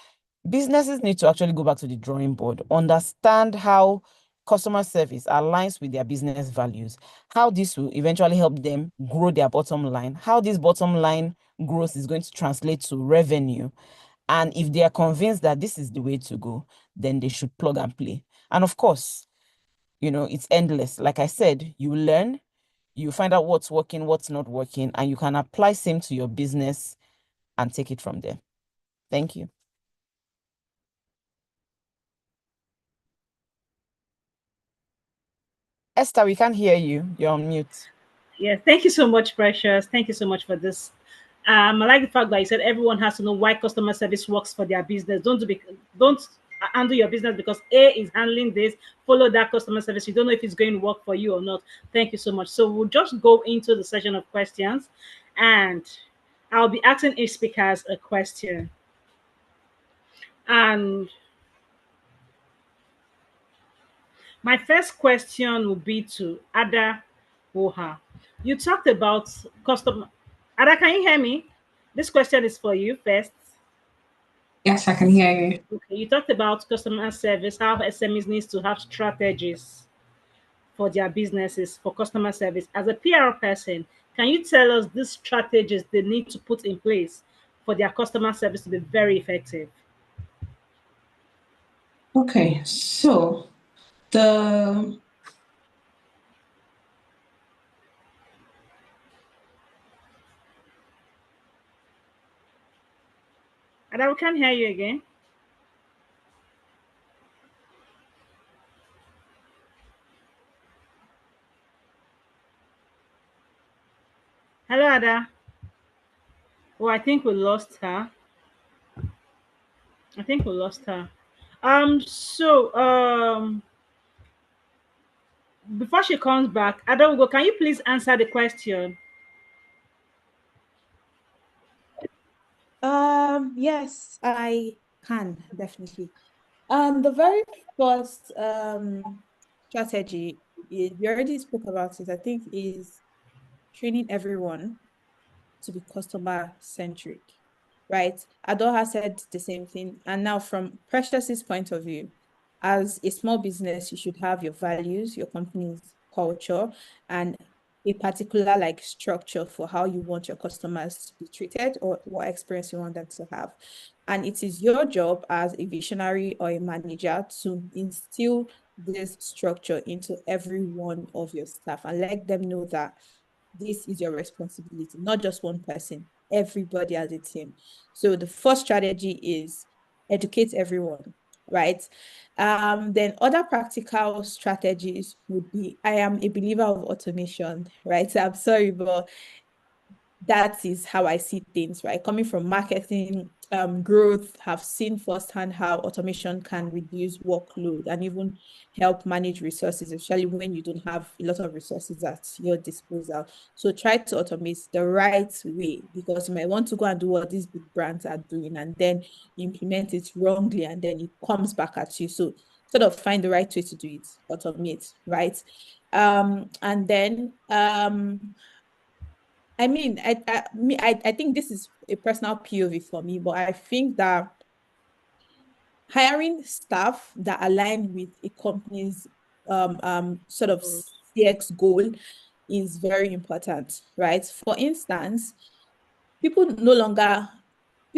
businesses need to actually go back to the drawing board, understand how customer service aligns with their business values, how this will eventually help them grow their bottom line, how this bottom line growth is going to translate to revenue. And if they are convinced that this is the way to go, then they should plug and play. And of course, it's endless. Like I said, you learn, you find out what's working, what's not working, and you can apply same to your business and take it from there. Thank you. Esther, we can't hear you. You're on mute. Yeah, thank you so much, Precious. Thank you so much for this. I like the fact that you said everyone has to know why customer service works for their business. Don't handle your business because A is handling this. Follow that customer service. You don't know if it's going to work for you or not. Thank you so much. So we'll just go into the session of questions, and I'll be asking each speakers a question. And my first question will be to Ada Woha. You talked about customer. Ada, can you hear me? This question is for you first. Yes, I can hear you. Okay, you talked about customer service, how SMEs needs to have strategies for their businesses for customer service. As a PR person, can you tell us these strategies they need to put in place for their customer service to be very effective? Okay, so the Ada, we can't hear you again. Hello, Ada. Oh, I think we lost her. I think we lost her. Before she comes back, Adongo, can you please answer the question? Yes, I can definitely. The very first strategy is, we already spoke about it, I think, is training everyone to be customer centric, right? Adoha said the same thing. And now from Precious's point of view, as a small business, you should have your values, your company's culture, and a particular like structure for how you want your customers to be treated or what experience you want them to have. And it is your job as a visionary or a manager to instill this structure into every one of your staff and let them know that this is your responsibility, not just one person, everybody as a team. So the first strategy is educate everyone, right? Then other practical strategies would be, I am a believer of automation, right? I'm sorry, but that is how I see things, right? Coming from marketing, growth, have seen firsthand how automation can reduce workload and even help manage resources, especially when you don't have a lot of resources at your disposal. So try to automate the right way, because you might want to go and do what these big brands are doing and then implement it wrongly and then it comes back at you. So sort of find the right way to do it, automate, right? And then I mean, I think this is a personal POV for me, but I think that hiring staff that align with a company's sort of CX goal is very important, right? For instance, people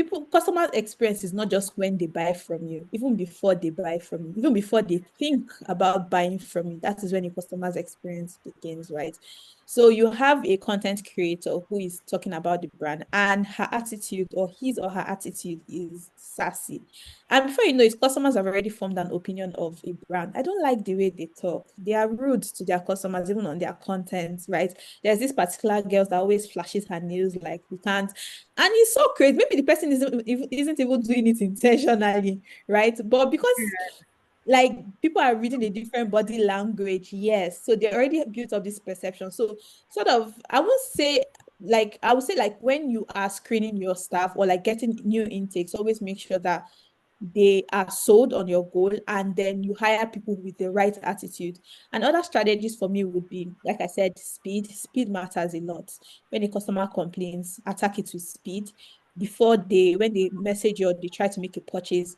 customer experience is not just when they buy from you, even before they buy from you, even before they think about buying from you. That is when the customer's experience begins, right? So you have a content creator who is talking about the brand, and her attitude, or his or her attitude, is sassy. And before you know it, customers have already formed an opinion of a brand. I don't like the way they talk. They are rude to their customers, even on their content, right? There's this particular girl that always flashes her nails like we can't. And it's so crazy. Maybe the person isn't even doing it intentionally, right? But because like people are reading a different body language, yes. So they already built up this perception. So sort of, I would say like when you are screening your staff or like getting new intakes, always make sure that they are sold on your goal, and then you hire people with the right attitude. And other strategies for me would be, like I said, speed. Speed matters a lot. When a customer complains, attack it with speed. When they message you or they try to make a purchase,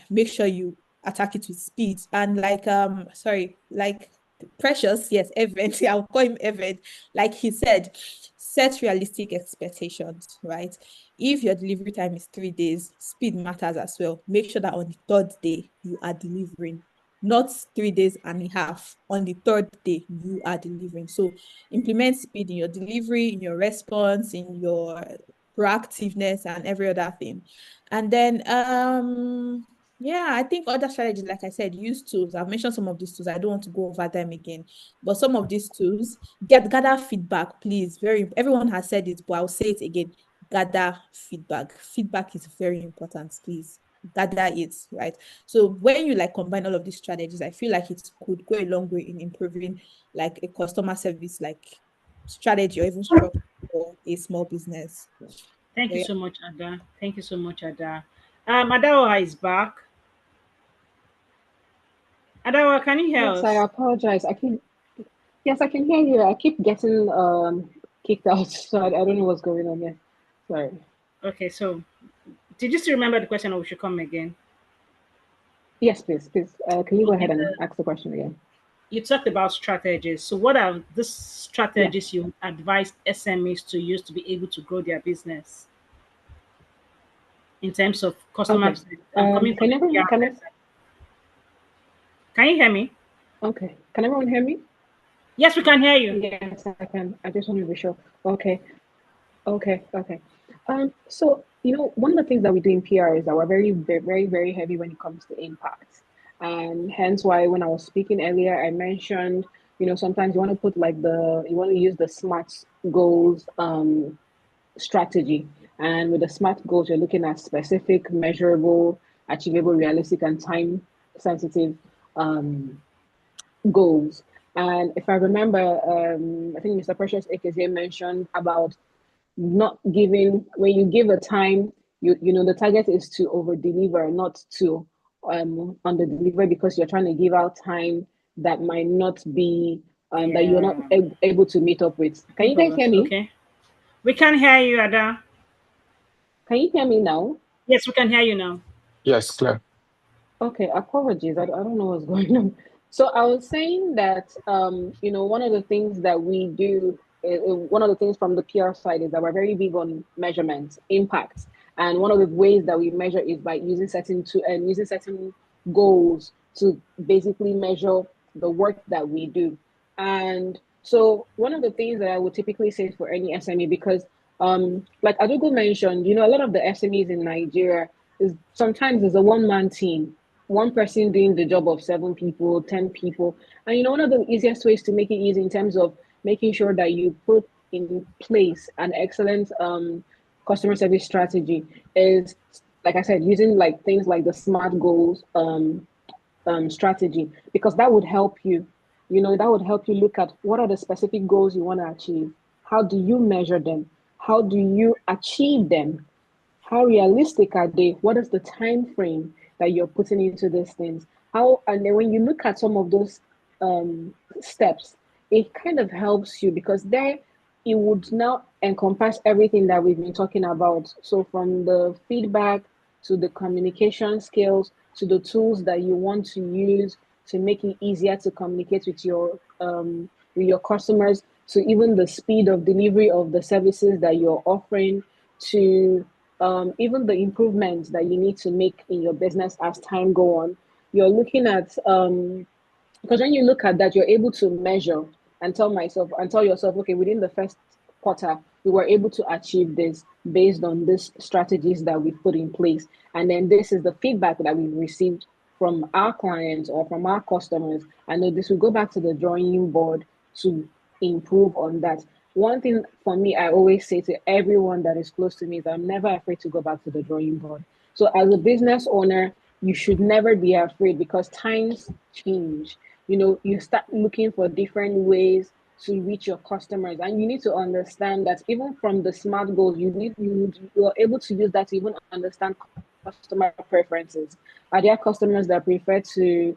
make sure you attack it with speed. And like Precious, yes, Event, I'll call him Event. Like he said, set realistic expectations, right? If your delivery time is 3 days, speed matters as well. Make sure that on the third day you are delivering, not 3 days and a half. On the third day you are delivering. So implement speed in your delivery, in your response, in your proactiveness, and every other thing. And then yeah, I think other strategies, like I said, use tools. I've mentioned some of these tools. I don't want to go over them again. But some of these tools, gather feedback, please. Everyone has said it, but I'll say it again. Gather feedback. Feedback is very important, please. Gather it, right? So when you like combine all of these strategies, I feel like it could go a long way in improving like a customer service like strategy or even structure for a small business. Thank So, you yeah. so much, Ada. Thank you so much, Ada. Adawa is back. Adawa, can you hear Yes, I us? apologize. Yes, I can hear you. I keep getting kicked out, so I don't know what's going on here. Sorry. Okay, so did you still remember the question, or we should come again? Yes, please. Can you go Okay, ahead and ask the question again? you talked about strategies. So what are the Yeah. strategies you advise SMEs to use to be able to grow their business in terms of customer Okay. service? I'm coming from Can the everyone PR side. Can you hear me? okay? Can everyone hear me? Yes, we can hear you. Yes, I can. I just want to be sure. Okay. Okay. So one of the things that we do in PR is that we're very heavy when it comes to impact, and hence why when I was speaking earlier, I mentioned sometimes you want to put you want to use the SMART goals strategy, and with the SMART goals, you're looking at specific, measurable, achievable, realistic, and time sensitive um, goals. And if I remember, I think Mr. Precious Ekeze mentioned about not giving when you give a time, the target is to over deliver, not to under deliver, because you're trying to give out time that might not be that you're not Yeah. able to meet up with. Can No you guys problem. hear me? Okay. We can hear you, Ada. Can you hear me now? Yes, we can hear you now. Yes, clear. Okay, apologies. I don't know what's going on. So I was saying that, one of the things that we do, one of the things from the PR side is that we're very big on measurements, impacts, and one of the ways that we measure is by using certain goals to basically measure the work that we do. And so one of the things that I would typically say for any SME, because like Adogo mentioned, a lot of the SMEs in Nigeria is sometimes is a one-man team, one person doing the job of 7 people, 10 people. And one of the easiest ways to make it easy in terms of making sure that you put in place an excellent customer service strategy is, like I said, using like things like the SMART goals strategy, because that would help you. That would help you look at what are the specific goals you want to achieve. How do you measure them? How do you achieve them? How realistic are they? What is the time frame that you're putting into these things? And then when you look at some of those steps, it kind of helps you, because there it would now encompass everything that we've been talking about. So from the feedback to the communication skills to the tools that you want to use to make it easier to communicate with your customers, to even the speed of delivery of the services that you're offering, to even the improvements that you need to make in your business as time go on. You're looking at because when you look at that, you're able to measure and tell yourself, okay, within the first quarter, we were able to achieve this based on these strategies that we put in place. And then this is the feedback that we received from our clients or from our customers. I know this will go back to the drawing board to improve on that. One thing for me, I always say to everyone that is close to me is I'm never afraid to go back to the drawing board. So as a business owner, you should never be afraid because times change. You start looking for different ways to reach your customers, and you need to understand that even from the smart goals, you're able to use that to even understand customer preferences. Are there customers that prefer to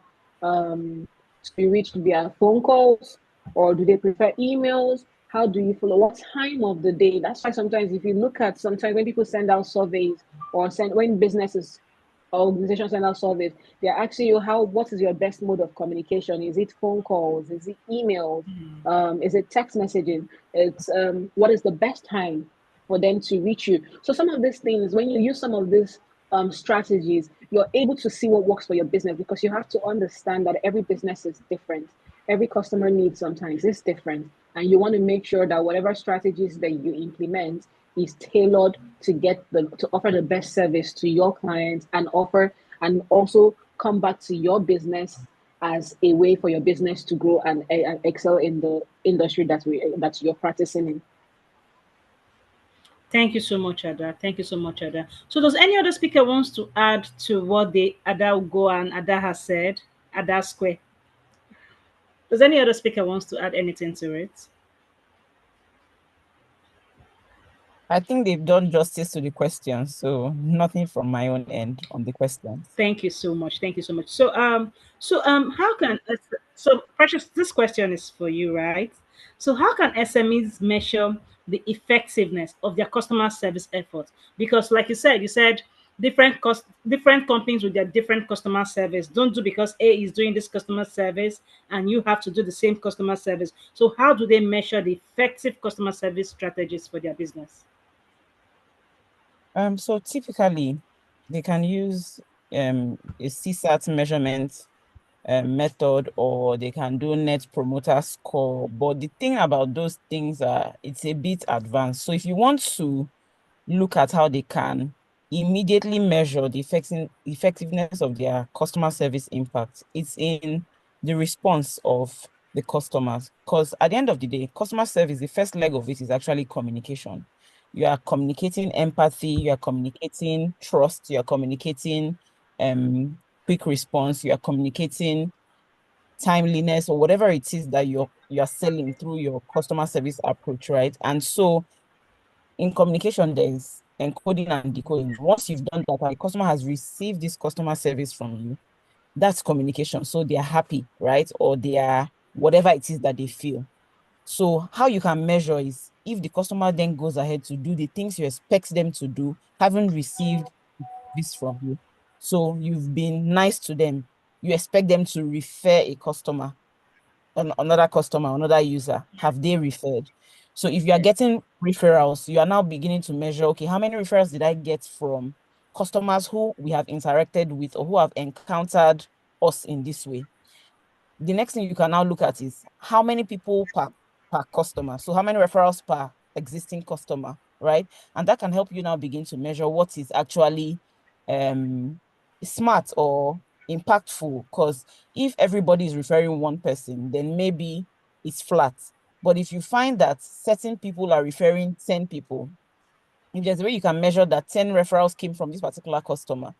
be reached via phone calls, or do they prefer emails? How do you follow? What time of the day? That's why sometimes if you look at sometimes when people send out surveys or when businesses organizations send out surveys, they're asking you what is your best mode of communication? Is it phone calls? Is it emails? Is it text messaging? It's what is the best time for them to reach you? So some of these things, when you use some of these strategies, you're able to see what works for your business, because you have to understand that every business is different. Every customer needs sometimes is different, and you want to make sure that whatever strategies that you implement is tailored to offer the best service to your clients, and also come back to your business as a way for your business to grow and excel in the industry that you're practicing in. Thank you so much, Ada. Thank you so much, Ada. So does any other speaker wants to add to what Ada Ugo and Ada has said? Ada Square. Does any other speaker wants to add anything to it? I think they've done justice to the question, so nothing from my own end on the questions. Thank you so much. Thank you so much. How can Precious? This question is for you, right? So, how can SMEs measure the effectiveness of their customer service efforts? Because, like you said different companies with their different customer service. Don't do because A is doing this customer service and you have to do the same customer service. So, how do they measure the effective customer service strategies for their business? So typically they can use a CSAT measurement method, or they can do net promoter score. But the thing about those things are it's a bit advanced. So if you want to look at how they can immediately measure the effectiveness of their customer service impact, it's in the response of the customers. Because at the end of the day, customer service, the first leg of it is actually communication. You are communicating empathy, you are communicating trust, you are communicating quick response, you are communicating timeliness, or whatever it is that you're selling through your customer service approach, right? And so in communication, there's encoding and decoding. Once you've done that, and the customer has received this customer service from you, that's communication. So they are happy, right? Or they are whatever it is that they feel. So how you can measure is if the customer then goes ahead to do the things you expect them to do, having received this from you. So you've been nice to them. You expect them to refer a customer, another customer, another user. Have they referred? So if you are getting referrals, you are now beginning to measure, okay, how many referrals did I get from customers who we have interacted with or who have encountered us in this way? The next thing you can now look at is how many people per customer. So how many referrals per existing customer, right? And that can help you now begin to measure what is actually smart or impactful. Because if everybody is referring one person, then maybe it's flat. But if you find that certain people are referring 10 people, if there's a way you can measure that 10 referrals came from this particular customer,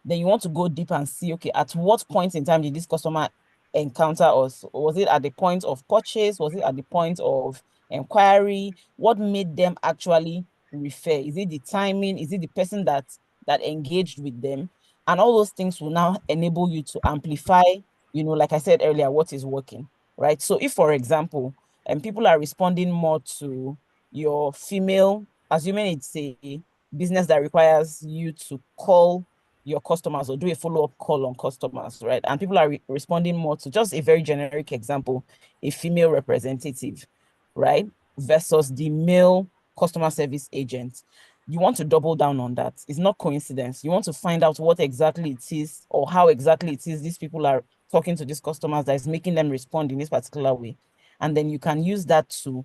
then you want to go deep and see, okay, at what point in time did this customer encounter us? Was it at the point of purchase? Was it at the point of inquiry? What made them actually refer? Is it the timing? Is it the person that engaged with them? And all those things will now enable you to amplify, like I said earlier, what is working, right? So if, for example, people are responding more to your female, assuming it's a business that requires you to call your customers or do a follow-up call on customers, right? And people are responding more to, just a very generic example, a female representative, right? Versus the male customer service agent. you want to double down on that. It's not coincidence. You want to find out what exactly it is or how exactly it is these people are talking to these customers that is making them respond in this particular way. And then you can use that to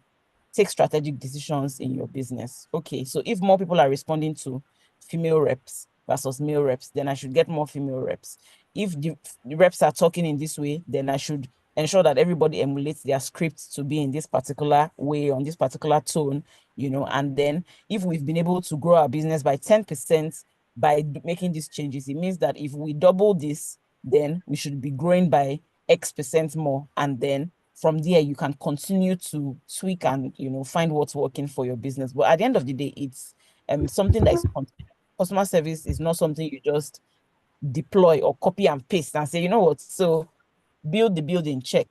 take strategic decisions in your business. Okay, so if more people are responding to female reps versus male reps, then I should get more female reps. If the reps are talking in this way, then I should ensure that everybody emulates their script to be in this particular way, on this particular tone, you know. And then if we've been able to grow our business by 10% by making these changes, it means that if we double this, then we should be growing by X% more. And then from there, you can continue to tweak and, you know, find what's working for your business. But at the end of the day, it's something that is customer service is not something you just deploy or copy and paste and say, you know what, so build the building, check.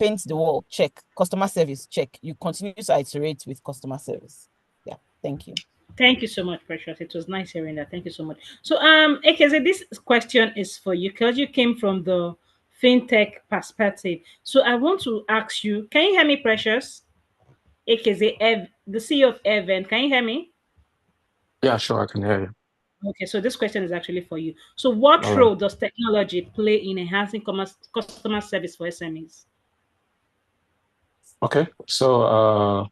Paint the wall, check. Customer service, check. You continue to iterate with customer service. Yeah, thank you. Thank you so much, Precious. It was nice hearing that. Thank you so much. So, Ekeze, this question is for you because you came from the fintech perspective. So, I want to ask you, can you hear me, Precious? Ekeze, the CEO of Event, can you hear me? Yeah, sure, I can hear you. Okay, so this question is actually for you. So, what All right. role does technology play in enhancing customer service for SMEs? Okay, so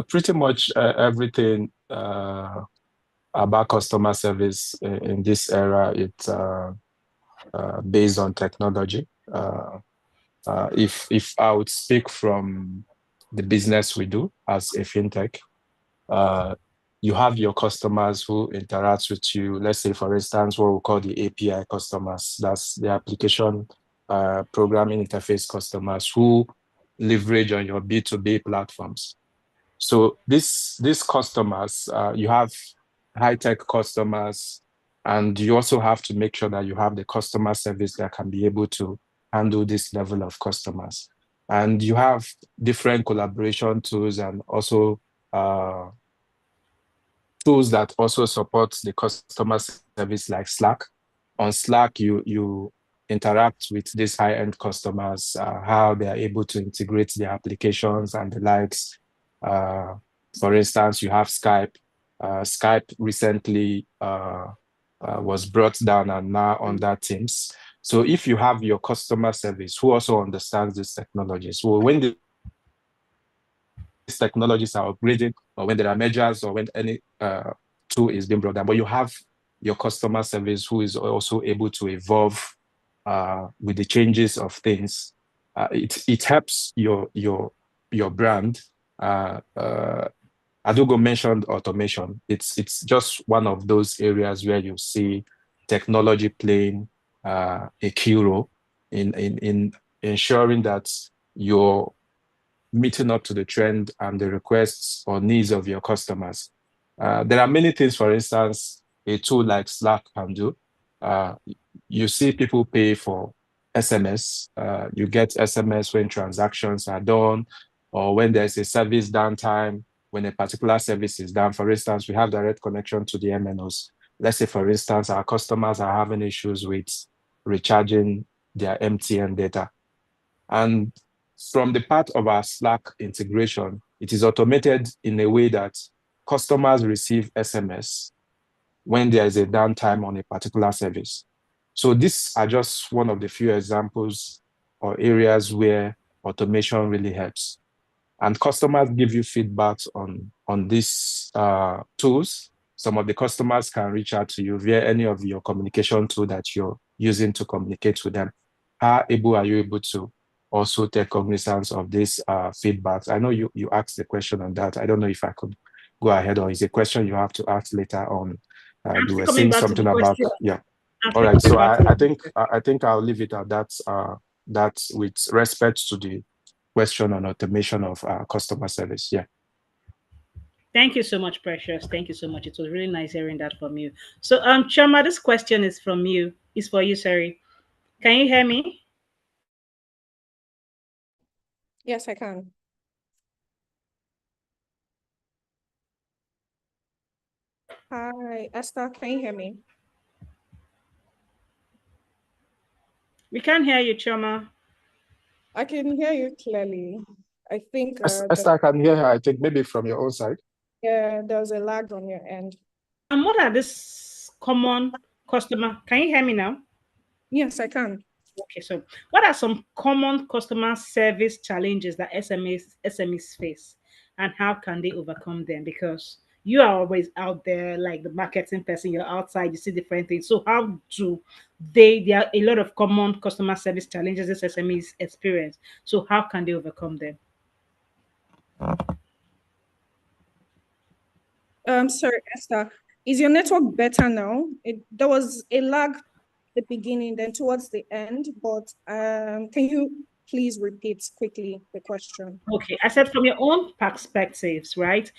pretty much everything about customer service in this era, it's based on technology. If I would speak from the business we do as a fintech, you have your customers who interact with you. Let's say, for instance, what we call the API customers. That's the application programming interface customers who leverage on your B2B platforms. So these customers, you have high-tech customers, and you also have to make sure that you have the customer service that can be able to handle this level of customers. And you have different collaboration tools and also tools that also support the customer service, like Slack. On Slack, you interact with these high-end customers, how they are able to integrate their applications and the likes. For instance, you have Skype. Skype recently was brought down and now under Teams. So if you have your customer service who also understands these technologies, so when these technologies are upgraded, or when there are measures, or when any tool is being brought down, but you have your customer service who is also able to evolve with the changes of things, it helps your brand. Adugo mentioned automation. It's just one of those areas where you see technology playing a key role in ensuring that you're meeting up to the trend and the requests or needs of your customers. There are many things, for instance, a tool like Slack can do. You see people pay for SMS. You get SMS when transactions are done, or when there's a service downtime, when a particular service is down. For instance, we have direct connection to the MNOs. Let's say, for instance, our customers are having issues with recharging their MTN data. And from the part of our Slack integration, it is automated in a way that customers receive SMS when there is a downtime on a particular service. So these are just one of the few examples or areas where automation really helps. And customers give you feedbacks on these tools. Some of the customers can reach out to you via any of your communication tool that you're using to communicate with them. How able are you able to also take cognizance of these feedbacks? I know you asked the question on that. I don't know if I could go ahead, or is a question you have to ask later on. You were saying something about, yeah. All right, so I think I'll leave it at that. That with respect to the question on automation of customer service. Yeah. Thank you so much, Precious. Thank you so much. It was really nice hearing that from you. So, Chama, this question is from you. Is for you, sorry. Can you hear me? Yes, I can. Hi, Esther, can you hear me? We can't hear you, Chama. I can hear you clearly. I think Esther, I can hear her. I think maybe from your own side. Yeah, there's a lag on your end. And what are these common customer? Can you hear me now? Yes, I can. Okay, so what are some common customer service challenges that SMEs face, and how can they overcome them? Because you are always out there, like the marketing person, you're outside, you see different things. So how do there are a lot of common customer service challenges this SMEs experience. So how can they overcome them? Sorry, Esther. Is your network better now? There was a lag at the beginning, then towards the end, but can you please repeat quickly the question? Okay, I said from your own perspectives, right?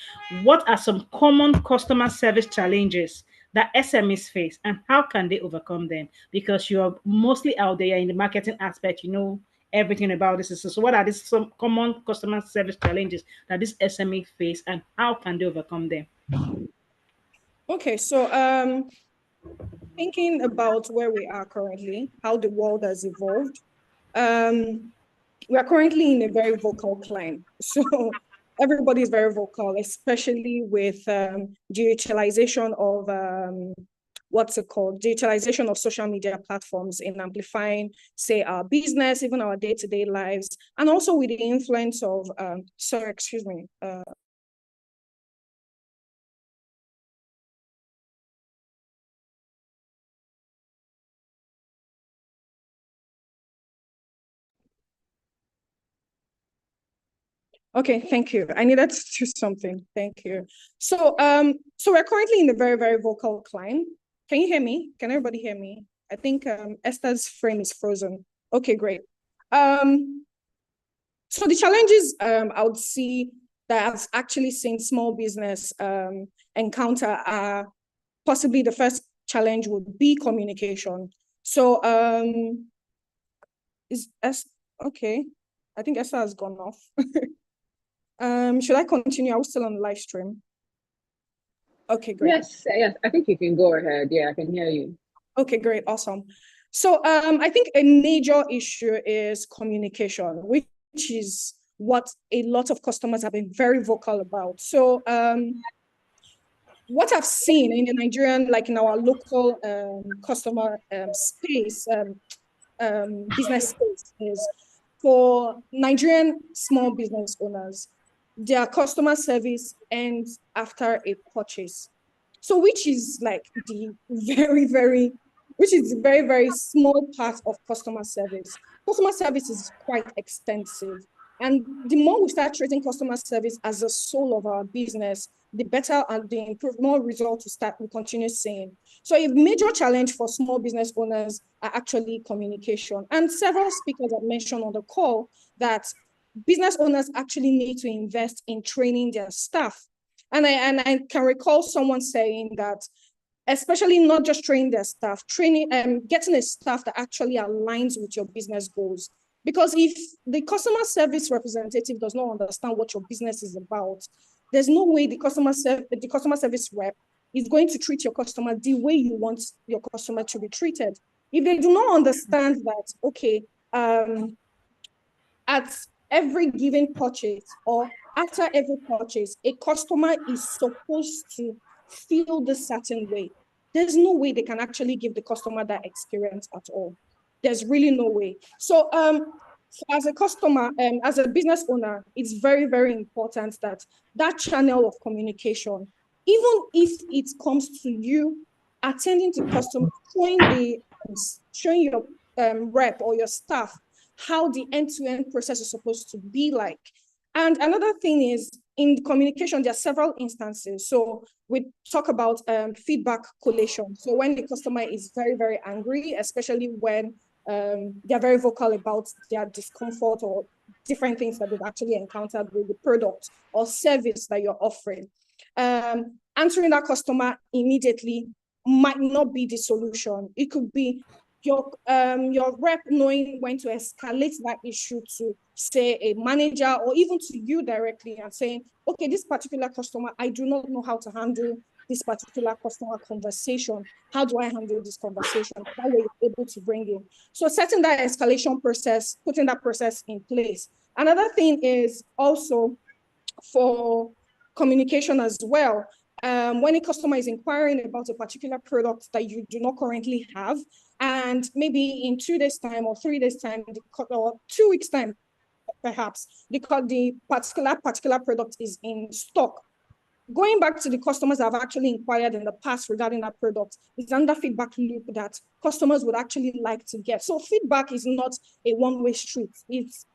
What are some common customer service challenges that SMEs face, and how can they overcome them? Because you're mostly out there in the marketing aspect, you know everything about this. So, what are these some common customer service challenges that this SME face, and how can they overcome them? Okay, so thinking about where we are currently, how the world has evolved, we are currently in a very vocal climate. So everybody is very vocal, especially with digitalization of what's it called? Digitalization of social media platforms in amplifying, say, our business, even our day-to-day lives, and also with the influence of, sorry, excuse me. Okay, thank you. I needed to do something. Thank you. So we're currently in a very, very vocal climb. Can you hear me? Can everybody hear me? I think Esther's frame is frozen. Okay, great. So the challenges I would see that I've actually seen small business encounter are possibly the first challenge would be communication. So okay? I think Esther has gone off. Should I continue? I was still on the live stream. Okay, great. Yes, I think you can go ahead. Yeah, I can hear you. Okay, great, awesome. So I think a major issue is communication, which is what a lot of customers have been very vocal about. So what I've seen in the Nigerian, like in our local customer space, business space, is for Nigerian small business owners, their customer service ends after a purchase. So which is like the which is the very, very small part of customer service. Customer service is quite extensive. And the more we start treating customer service as the soul of our business, the better and the improved, more results we continue seeing. So a major challenge for small business owners are actually communication. And several speakers have mentioned on the call that business owners actually need to invest in training their staff. And I can recall someone saying that, especially not just training their staff, getting a staff that actually aligns with your business goals. Because if the customer service representative does not understand what your business is about, there's no way the customer service rep is going to treat your customer the way you want your customer to be treated. If they do not understand that, okay, at every given purchase or after every purchase, a customer is supposed to feel the certain way. There's no way they can actually give the customer that experience at all. There's really no way. So as a customer, as a business owner, it's very, very important that that channel of communication, even if it comes to you attending to customers, showing your rep or your staff how the end-to-end process is supposed to be like. And another thing is, in communication, there are several instances. So we talk about feedback collation. So when the customer is very, very angry, especially when they're very vocal about their discomfort or different things that they've actually encountered with the product or service that you're offering. Answering that customer immediately might not be the solution. It could be your rep knowing when to escalate that issue to, say, a manager or even to you directly and saying, okay, this particular customer, I do not know how to handle this particular customer conversation. How do I handle this conversation? That way you're able to bring in. So setting that escalation process, putting that process in place. Another thing is also for communication as well. When a customer is inquiring about a particular product that you do not currently have, and maybe in 2 days' time or 3 days' time, or 2 weeks' time, perhaps, because the particular product is in stock. Going back to the customers that have actually inquired in the past regarding that product is another feedback loop that customers would actually like to get. So feedback is not a one-way street. It's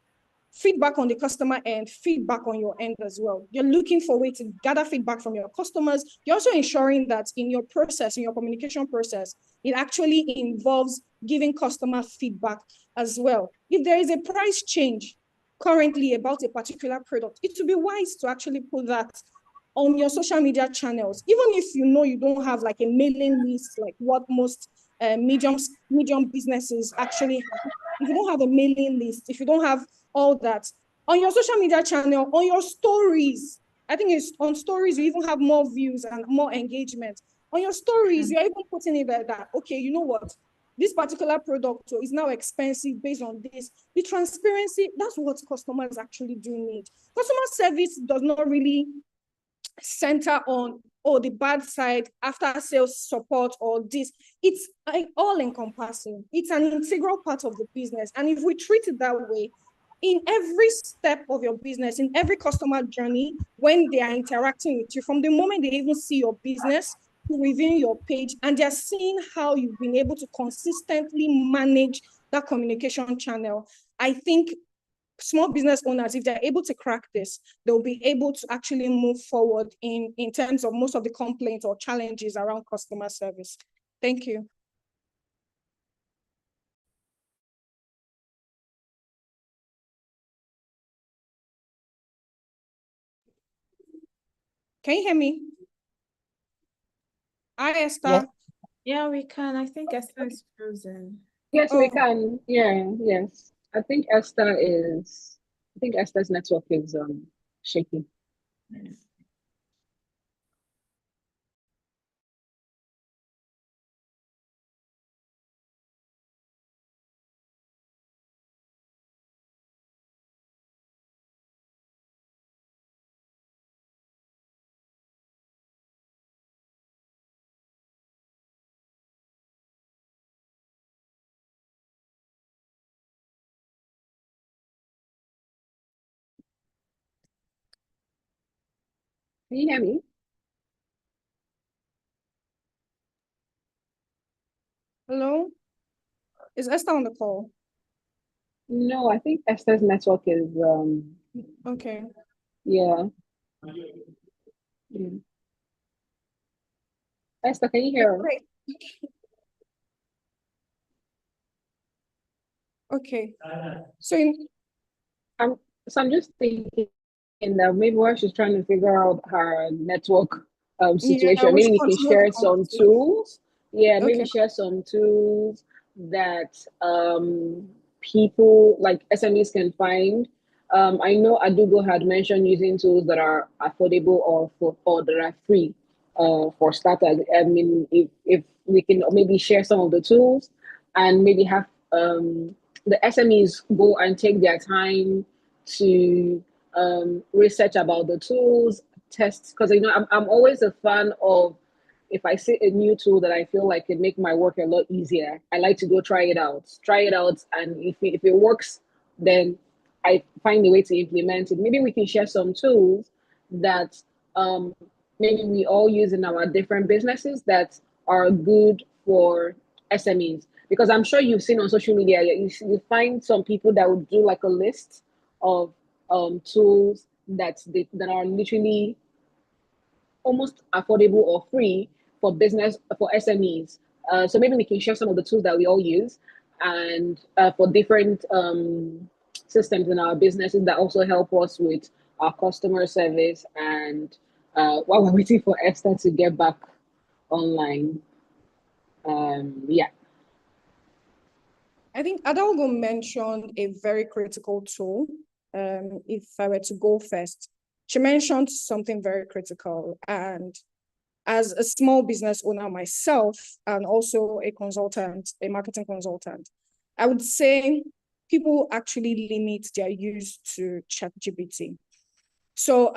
feedback on the customer end, feedback on your end as well. You're looking for a way to gather feedback from your customers. You're also ensuring that in your process, in your communication process, it actually involves giving customer feedback as well. If there is a price change currently about a particular product, it would be wise to actually put that on your social media channels, even if you know you don't have like a mailing list, like what most medium businesses actually have. If you don't have a mailing list, if you don't have all that, on your social media channel, on your stories, I think it's on stories, you even have more views and more engagement. On your stories, you're even putting it there that, okay, you know what? This particular product is now expensive based on this. The transparency, that's what customers actually do need. Customer service does not really center on the bad side, after sales support, or this. It's all encompassing. It's an integral part of the business. And if we treat it that way, in every step of your business, in every customer journey, when they are interacting with you, from the moment they even see your business to reviewing your page, and they're seeing how you've been able to consistently manage that communication channel, I think small business owners, if they're able to crack this, they'll be able to actually move forward in terms of most of the complaints or challenges around customer service. Thank you. Can you hear me? Hi, Esther. Yes. Yeah, we can. I think Esther is frozen. Yes, we can. Yeah, yes. I think Esther's network is shaky. Can you hear me? Hello? Is Esther on the call? No, I think Esther's network is Okay. yeah. Mm. Esther, can you hear her? Great. Okay. So I'm just thinking that maybe while she's trying to figure out her network situation, we maybe should we can continue the share some conversation. tools. Yeah, maybe Okay. share some tools that people like SMEs can find. I know Adugo had mentioned using tools that are affordable or that are free for starters. I mean, if we can maybe share some of the tools and maybe have the SMEs go and take their time to research about the tools, tests, because I'm always a fan of, if I see a new tool that I feel like can make my work a lot easier, I like to go try it out, and if it works, then I find a way to implement it. Maybe we can share some tools that maybe we all use in our different businesses that are good for SMEs. Because I'm sure you've seen on social media, you find some people that would do like a list of tools that are literally almost affordable or free for SMEs. So maybe we can share some of the tools that we all use, and for different systems in our businesses that also help us with our customer service. And while we're waiting for Esther to get back online, yeah. I think Adalgo mentioned a very critical tool. If I were to go first, she mentioned something very critical. And as a small business owner myself, and also a consultant, a marketing consultant, I would say people actually limit their use to ChatGPT. So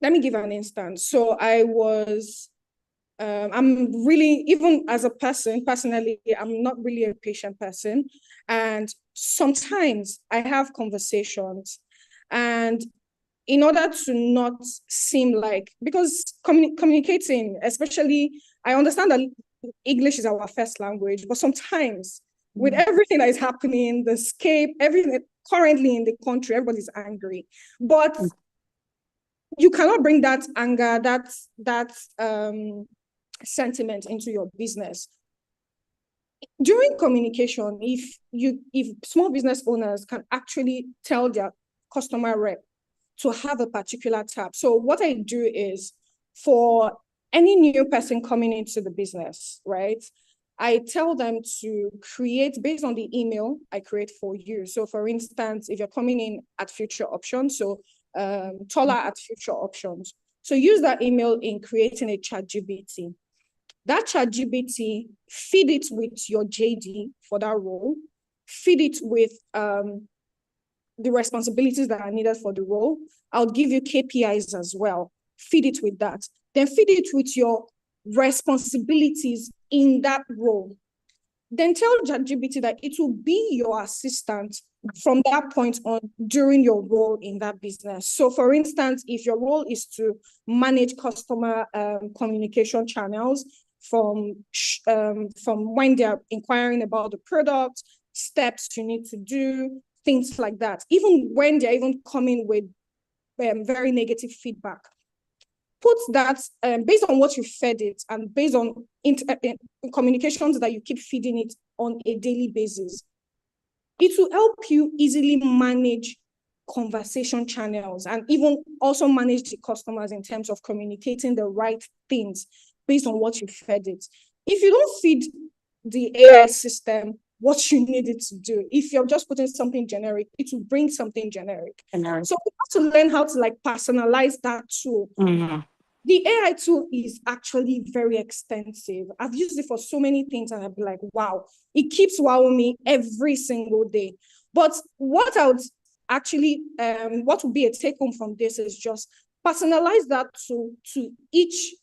let me give an instance. So I was, I'm really, even as a person, personally, I'm not really a patient person. And sometimes I have conversations, and in order to not seem like, because communicating, especially, I understand that English is our first language, but sometimes with everything that is happening, the scape, everything currently in the country, everybody's angry. But you cannot bring that anger, that sentiment into your business. During communication, if small business owners can actually tell their customer rep to have a particular tab. So what I do is, for any new person coming into the business, right, I tell them to create based on the email I create for you. So for instance, if you're coming in at future options, so taller at future options. So use that email in creating a ChatGPT. That ChatGPT, feed it with your JD for that role, feed it with the responsibilities that are needed for the role. I'll give you KPIs as well. Feed it with that. Then feed it with your responsibilities in that role. Then tell ChatGPT that it will be your assistant from that point on during your role in that business. So for instance, if your role is to manage customer communication channels from when they're inquiring about the product, steps you need to do, things like that. Even when they're even coming with very negative feedback, put that based on what you fed it and based on communications that you keep feeding it on a daily basis. It will help you easily manage conversation channels and even also manage the customers in terms of communicating the right things based on what you fed it. If you don't feed the AI system what you need it to do, if you're just putting something generic, it will bring something generic. So we have to learn how to like personalize that tool. The AI tool is actually very extensive. I've used it for so many things and I'd be like, wow, it keeps wowing me every single day. But what I would actually, what would be a take home from this is just personalize that tool to each,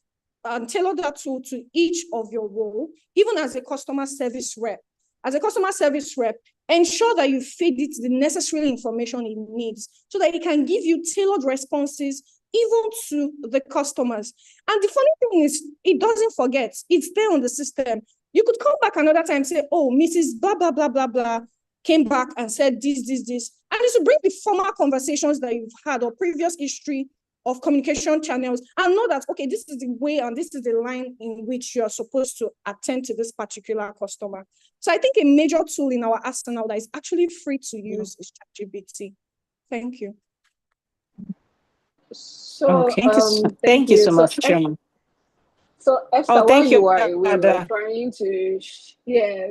tailor that tool to each of your role, even as a customer service rep. As a customer service rep, ensure that you feed it the necessary information it needs so that it can give you tailored responses even to the customers. And the funny thing is, it doesn't forget. It's there on the system. You could come back another time and say, oh, Mrs. blah, blah, blah, blah, blah, came back and said this. And it's to bring the former conversations that you've had or previous history of communication channels and know that, okay, this is the way and this is the line in which you're supposed to attend to this particular customer. So I think a major tool in our arsenal that is actually free to use is ChatGPT. Thank you. So thank you so much, Chairman. So Esther, while you were away, we were trying to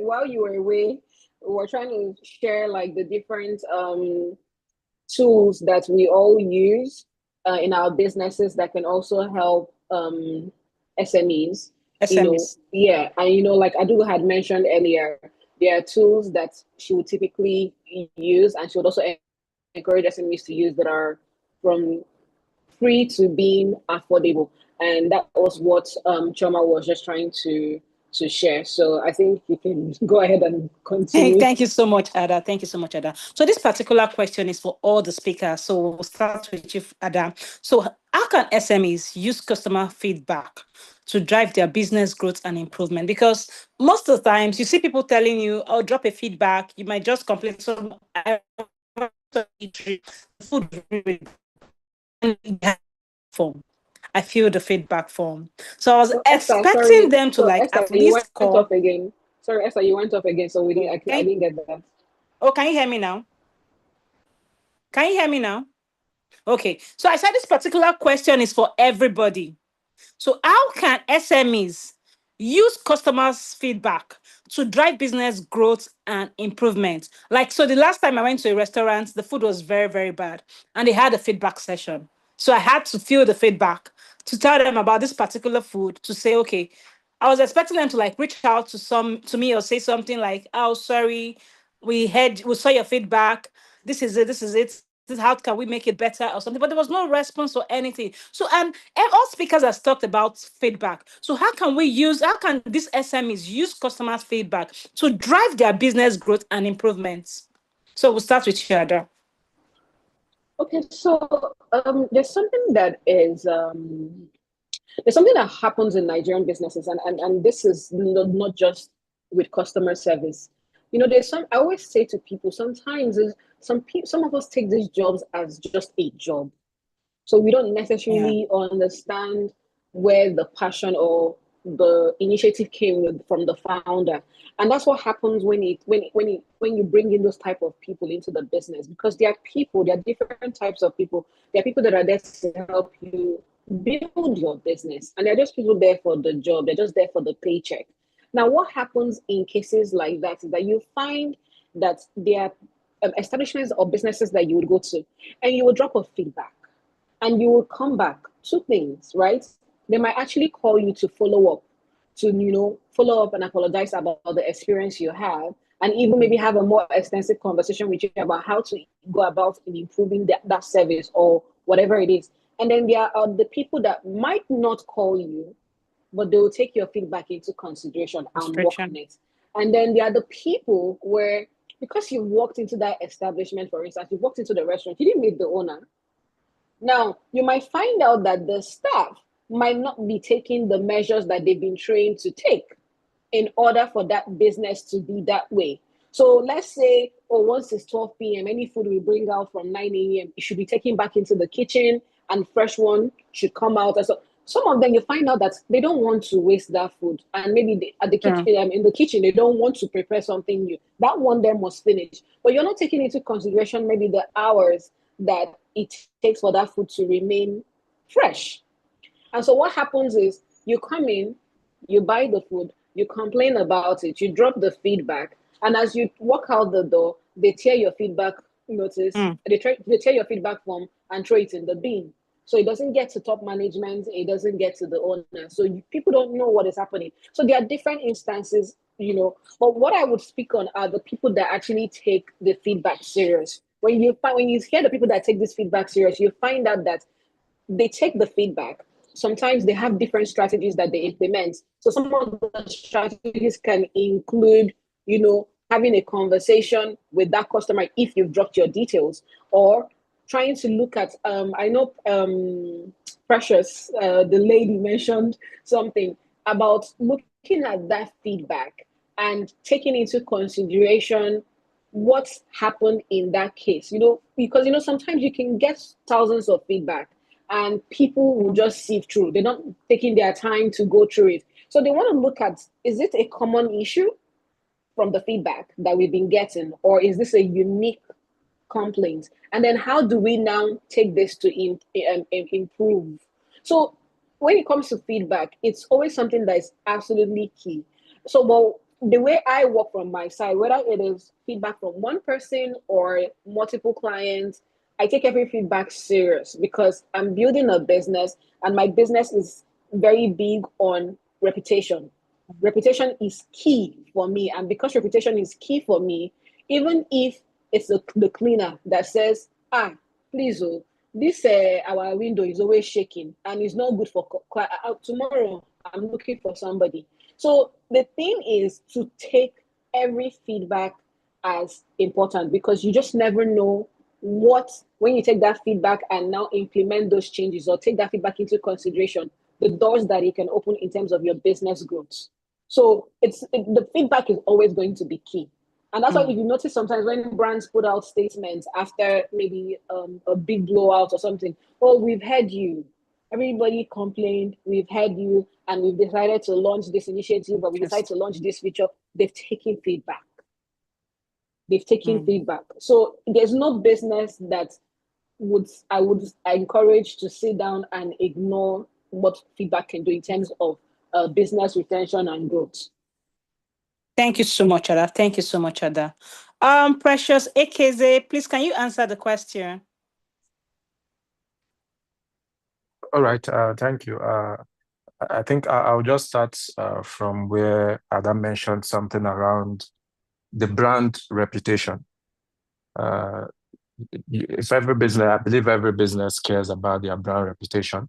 while you were away, we were trying to share like the different tools that we all use in our businesses that can also help SMEs. You know, and like Adu had mentioned earlier, there are tools that she would typically use, and she would also encourage SMEs to use that are from free to being affordable. And that was what Choma was just trying to share. So I think you can go ahead and continue. Thank you so much, Ada. Thank you so much, Ada. So this particular question is for all the speakers. So we'll start with Chief Ada. So how can SMEs use customer feedback to drive their business growth and improvement? Because most of the times you see people telling you, "Oh, drop a feedback." You might just complain. So food form. I feel the feedback form. So I was expecting them to at least call. Off again. Sorry, Esther, you went off again. So I didn't get that. Oh, can you hear me now? Can you hear me now? Okay. So I said this particular question is for everybody. So how can SMEs use customers' feedback to drive business growth and improvement? Like, so the last time I went to a restaurant, the food was very, very bad. And they had a feedback session. So I had to feel the feedback to tell them about this particular food, to say, okay, I was expecting them to like reach out to me or say something like, oh, sorry, we saw your feedback. This is it. how can we make it better or something, but there was no response or anything. So, and all speakers has talked about feedback. So how can these SMEs use customers' feedback to drive their business growth and improvements? So we'll start with you, Ada. Okay, so there's something that is there's something that happens in Nigerian businesses, and this is not just with customer service. There's I always say to people, sometimes some of us take these jobs as just a job. So we don't necessarily understand where the passion or the initiative came from the founder. And that's what happens when you bring in those type of people into the business, because there are different types of people. There are people that are there to help you build your business, and they're just people there for the job. They're just there for the paycheck. Now, what happens in cases like that is that you find that there are establishments or businesses that you would go to, and you will drop a feedback, and you will come back. Two things, right? They might actually call you to follow up, follow up and apologize about the experience you have, and even maybe have a more extensive conversation with you about how to go about in improving that service or whatever it is. And then there are the people that might not call you, but they will take your feedback into consideration and work on it. And then there are the people where, because you walked into that establishment, for instance, you walked into the restaurant, you didn't meet the owner. Now, you might find out that the staff might not be taking the measures that they've been trained to take in order for that business to be that way. So let's say, once it's 12 p.m., any food we bring out from 9 a.m., it should be taken back into the kitchen, and fresh one should come out. And so some of them, you find out that they don't want to waste that food. And maybe in the kitchen, they don't want to prepare something new. That one then must finish. But you're not taking into consideration maybe the hours that it takes for that food to remain fresh. And so what happens is you come in, you buy the food, you complain about it, you drop the feedback, and as you walk out the door, they tear your feedback notice, they tear your feedback form and throw it in the bin. So it doesn't get to top management, it doesn't get to the owner. So people don't know what is happening. So there are different instances, but what I would speak on are the people that actually take the feedback serious. When you hear the people that take this feedback serious, you find out that they take the feedback. Sometimes they have different strategies that they implement. So some of the strategies can include, having a conversation with that customer if you've dropped your details, or trying to look at, I know Precious, the lady mentioned something about looking at that feedback and taking into consideration what's happened in that case, because sometimes you can get thousands of feedback and people will just sieve through. They're not taking their time to go through it. So they want to look at, is it a common issue from the feedback that we've been getting, or is this a unique complaint? And then how do we now take this to improve? So when it comes to feedback, it's always something that is absolutely key. So, well, the way I work from my side, whether it is feedback from one person or multiple clients, I take every feedback serious, because I'm building a business and my business is very big on reputation. Reputation is key for me. And because reputation is key for me, even if it's the cleaner that says, please, this our window is always shaking and it's not good for tomorrow, I'm looking for somebody. So the thing is to take every feedback as important, because you just never know when you take that feedback and now implement those changes or take that feedback into consideration, the doors that it can open in terms of your business growth. So the feedback is always going to be key. And that's why if you notice sometimes when brands put out statements after maybe a big blowout or something, we've heard you. Everybody complained, we've heard you, and we've decided to launch this initiative, or we decided to launch this feature. They've taken feedback. Feedback. So there's no business that I encourage to sit down and ignore what feedback can do in terms of business retention and growth. Thank you so much, Ada. Thank you so much, Ada. Precious Ekeze, please, can you answer the question? All right. Thank you. I think I'll just start from where Ada mentioned something around the brand reputation. if every business, I believe every business cares about their brand reputation.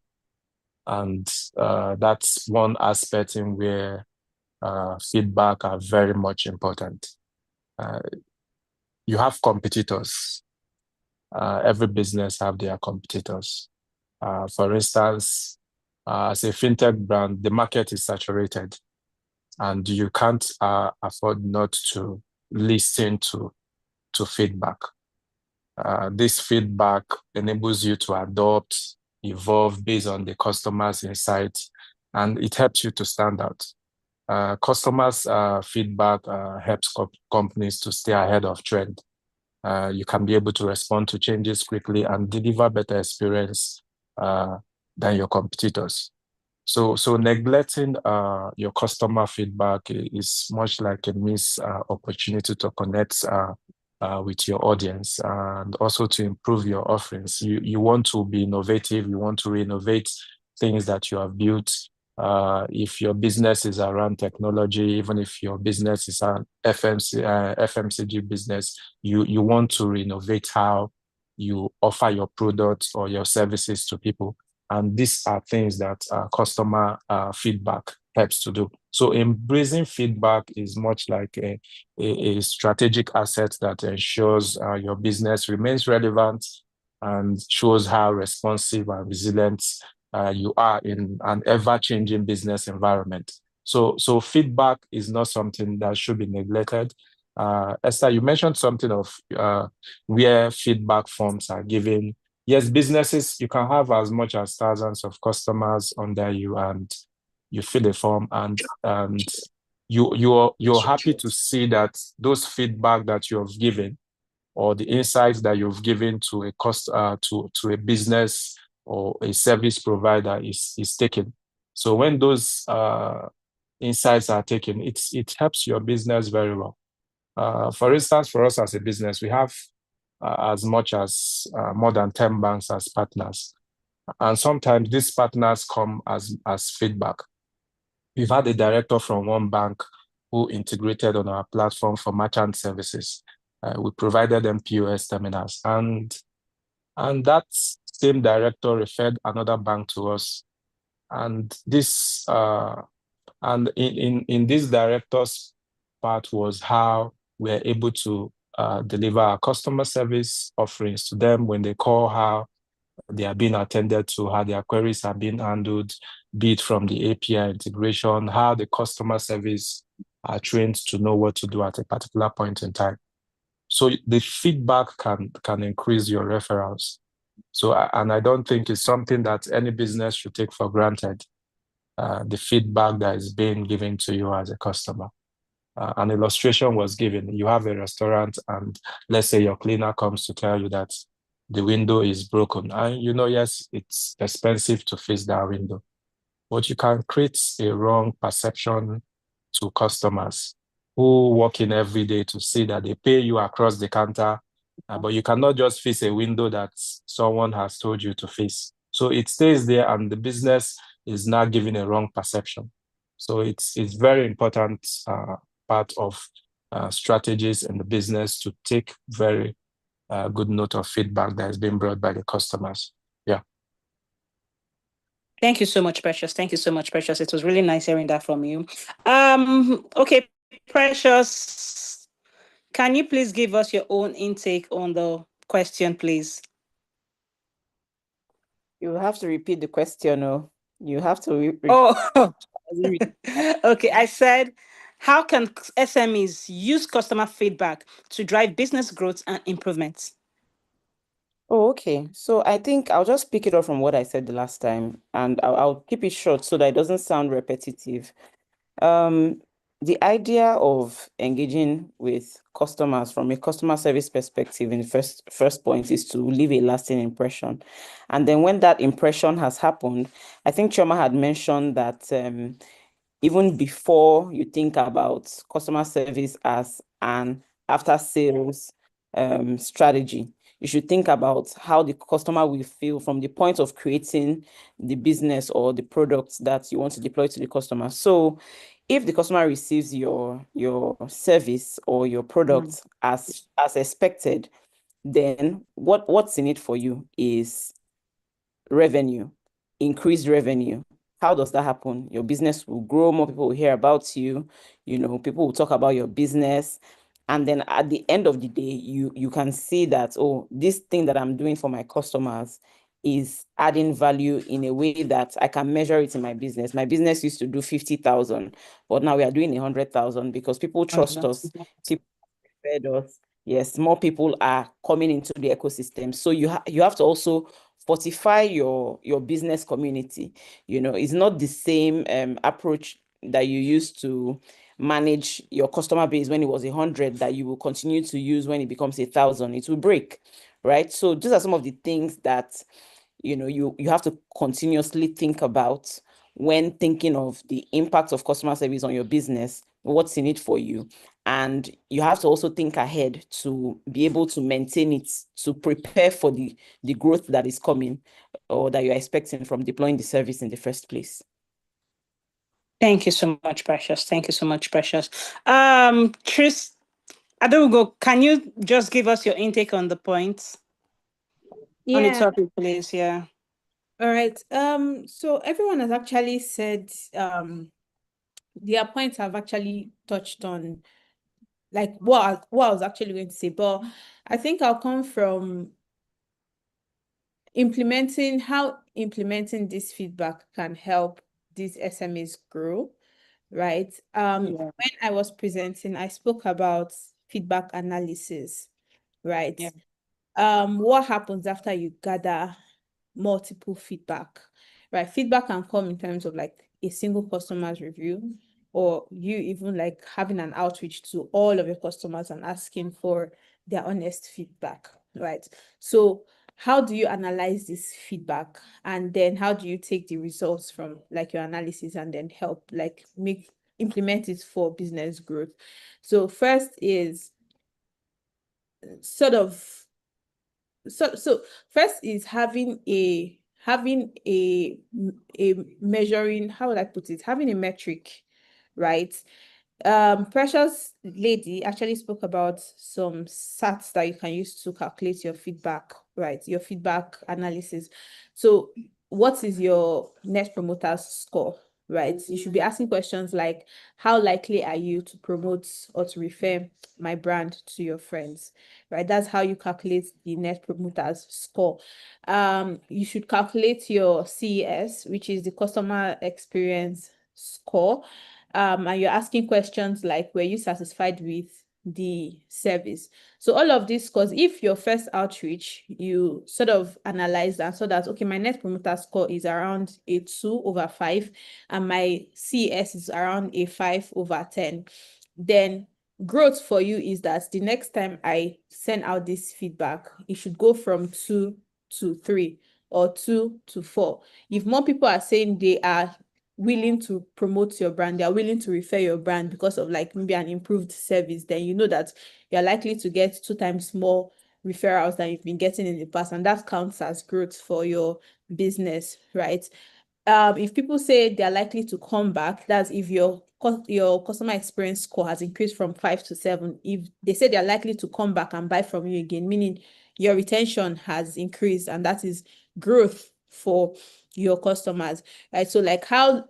And that's one aspect in where feedback are very much important. You have competitors. Every business have their competitors. For instance, as a fintech brand, the market is saturated, and you can't afford not to listen to feedback. This feedback enables you to adopt, evolve based on the customer's insights, and it helps you to stand out. Customers' feedback helps companies to stay ahead of trend. You can be able to respond to changes quickly and deliver better experience than your competitors. So neglecting your customer feedback is much like a missed opportunity to connect with your audience and also to improve your offerings. You want to be innovative. You want to renovate things that you have built. If your business is around technology, even if your business is an FMCG business, you want to renovate how you offer your products or your services to people. And these are things that customer feedback helps to do. So embracing feedback is much like a strategic asset that ensures your business remains relevant and shows how responsive and resilient you are in an ever-changing business environment. So feedback is not something that should be neglected. Esther, you mentioned something of where feedback forms are given. Yes, businesses, you can have as much as thousands of customers under you, and you fill a form, and you're happy to see that those feedback that you have given or the insights that you've given to a business or a service provider is taken. So when those insights are taken, it helps your business very well. For instance, for us as a business, we have as much as more than 10 banks as partners. And sometimes these partners come as feedback. We've had a director from one bank who integrated on our platform for merchant services. We provided them POS terminals, and that same director referred another bank to us. And this and in this director's part was how we're able to deliver our customer service offerings to them when they call, how they are being attended to, how their queries are being handled, be it from the API integration, how the customer service are trained to know what to do at a particular point in time. So the feedback can increase your referrals. So, and I don't think it's something that any business should take for granted, the feedback that is being given to you as a customer. An illustration was given. You have a restaurant, and let's say your cleaner comes to tell you that the window is broken. And yes, it's expensive to fix that window, but you can create a wrong perception to customers who walk in every day to see that they pay you across the counter, but you cannot just fix a window that someone has told you to fix. So it stays there, and the business is now giving a wrong perception. So it's very important part of strategies in the business to take very good note of feedback that has been brought by the customers. Yeah. Thank you so much, Precious. Thank you so much, Precious. It was really nice hearing that from you. Okay, Precious, can you please give us your own intake on the question, please? You have to repeat the question, or you have to repeat. Oh, okay. I said, how can SMEs use customer feedback to drive business growth and improvements? Oh, okay. So I think I'll just pick it up from what I said the last time, and I'll keep it short so that it doesn't sound repetitive. The idea of engaging with customers from a customer service perspective in the first point is to leave a lasting impression. And then when that impression has happened, I think Chioma had mentioned that even before you think about customer service as an after sales strategy, you should think about how the customer will feel from the point of creating the business or the products that you want to deploy to the customer. So if the customer receives your service or your product as expected, then what's in it for you is revenue, increased revenue. How does that happen? Your business will grow, more people will hear about you, people will talk about your business. And then at the end of the day, you can see that, oh, this thing that I'm doing for my customers is adding value in a way that I can measure it in my business. My business used to do 50,000, but now we are doing 100,000 because people trust us, people fed us. Yes, more people are coming into the ecosystem. So you have to also fortify your business community. It's not the same approach that you used to manage your customer base when it was 100 that you will continue to use when it becomes 1,000. It will break, right? So these are some of the things that you have to continuously think about when thinking of the impact of customer service on your business, what's in it for you. And you have to also think ahead to be able to maintain it, to prepare for the growth that is coming or that you're expecting from deploying the service in the first place. Thank you so much, Precious. Thank you so much, Precious. Tris, Adogo, can you just give us your intake on the points? On the topic, please. Yeah. All right. So everyone has actually said their points have actually touched on like what I was actually going to say, but I think I'll come from how implementing this feedback can help these SMEs grow, right? When I was presenting, I spoke about feedback analysis, right? Yeah. What happens after you gather multiple feedback, right? Feedback can come in terms of like a single customer's review, or you even like having an outreach to all of your customers and asking for their honest feedback, right? So how do you analyze this feedback, and then how do you take the results from like your analysis and then help like implement it for business growth? So first is first is having a measuring, how would I put it, having a metric, right? Precious lady actually spoke about some stats that you can use to calculate your feedback, right? Your feedback analysis. So what is your net promoter score, right? You should be asking questions like, how likely are you to promote or to refer my brand to your friends, right? That's how you calculate the net promoter's score. You should calculate your CES, which is the customer experience score. And you're asking questions like, were you satisfied with the service? So all of this, because if your first outreach, you sort of analyze and saw that, okay, my net promoter score is around a 2/5 and my CES is around a 5/10, then growth for you is that the next time I send out this feedback, it should go from 2 to 3 or 2 to 4. If more people are saying they are willing to promote your brand, they are willing to refer your brand because of like maybe an improved service, then you know that you're likely to get 2 times more referrals than you've been getting in the past, and that counts as growth for your business, right? If people say they're likely to come back, that's if your customer experience score has increased from 5 to 7. If they say they're likely to come back and buy from you again, meaning your retention has increased, and that is growth for your customers, right? So like how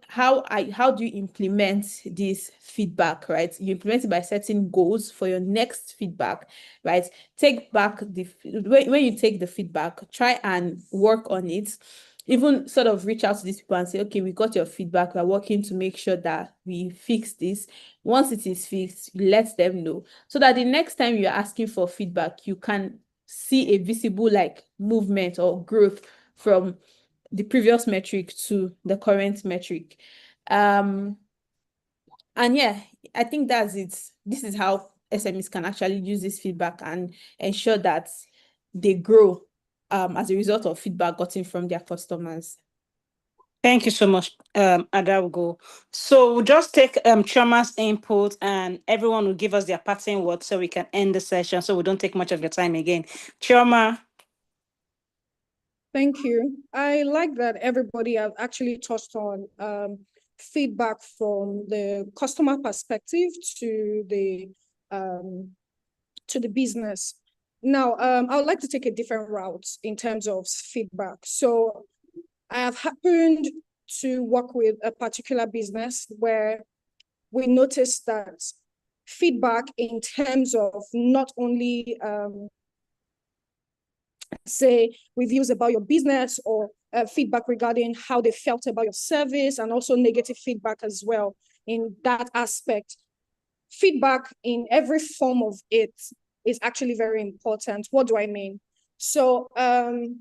do you implement this feedback, right? You implement it by setting goals for your next feedback, right? Take back when you take the feedback, try and work on it. Even sort of reach out to these people and say, okay, we got your feedback. We're working to make sure that we fix this. Once it is fixed, let them know so that the next time you're asking for feedback, you can see a visible like movement or growth from the previous metric to the current metric. And yeah, I think that's it. This is how SMEs can actually use this feedback and ensure that they grow as a result of feedback gotten from their customers. Thank you so much, Adago. So we'll just take Chioma's input and everyone will give us their parting words so we can end the session so we don't take much of your time again. Chioma. Thank you. I like that everybody have actually touched on feedback from the customer perspective to the business. Now, I would like to take a different route in terms of feedback. So I have happened to work with a particular business where we noticed that feedback in terms of not only say reviews about your business or feedback regarding how they felt about your service, and also negative feedback as well in that aspect. Feedback in every form of it is actually very important. What do I mean? So the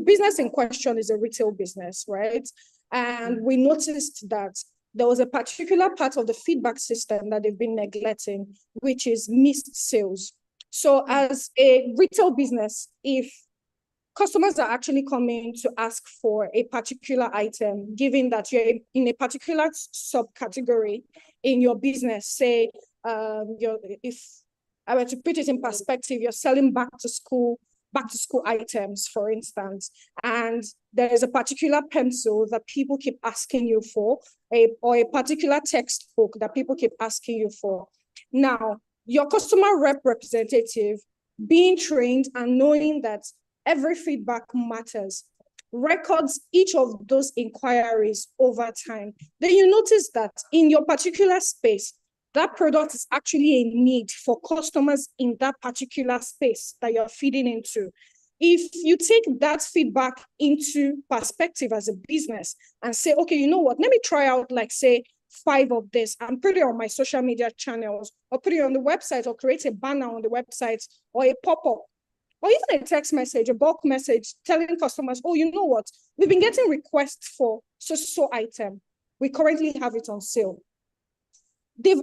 business in question is a retail business, right? And we noticed that there was a particular part of the feedback system that they've been neglecting, which is missed sales. So as a retail business, if customers are actually coming to ask for a particular item, given that you're in a particular subcategory in your business, say, if I were to put it in perspective, you're selling back to school items, for instance, and there is a particular pencil that people keep asking you for, or a particular textbook that people keep asking you for. Now, your customer representative being trained and knowing that every feedback matters, records each of those inquiries over time, then you notice that in your particular space, that product is actually a need for customers in that particular space that you're feeding into. If you take that feedback into perspective as a business and say, okay, you know what, let me try out, like, say, 5 of this and put it on my social media channels, or put it on the website, or create a banner on the website, or a pop-up, or even a text message, a bulk message telling customers, oh, you know what, we've been getting requests for so item. We currently have it on sale. This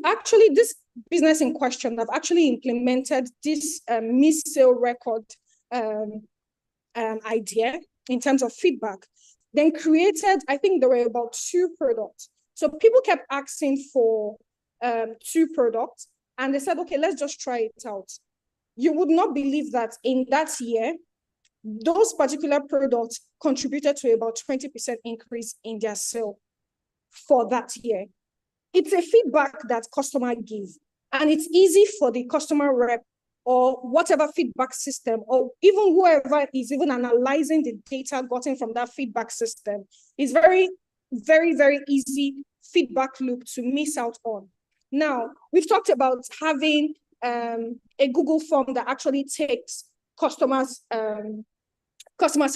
business in question, have actually implemented this missed sale record idea in terms of feedback, then created, I think there were about 2 products. So people kept asking for 2 products, and they said, okay, let's just try it out. You would not believe that in that year, those particular products contributed to about 20% increase in their sale for that year. It's a feedback that customer give, and it's easy for the customer rep or whatever feedback system, or even whoever is even analyzing the data gotten from that feedback system, is very, very, very easy feedback loop to miss out on. Now, we've talked about having a Google form that actually takes customers'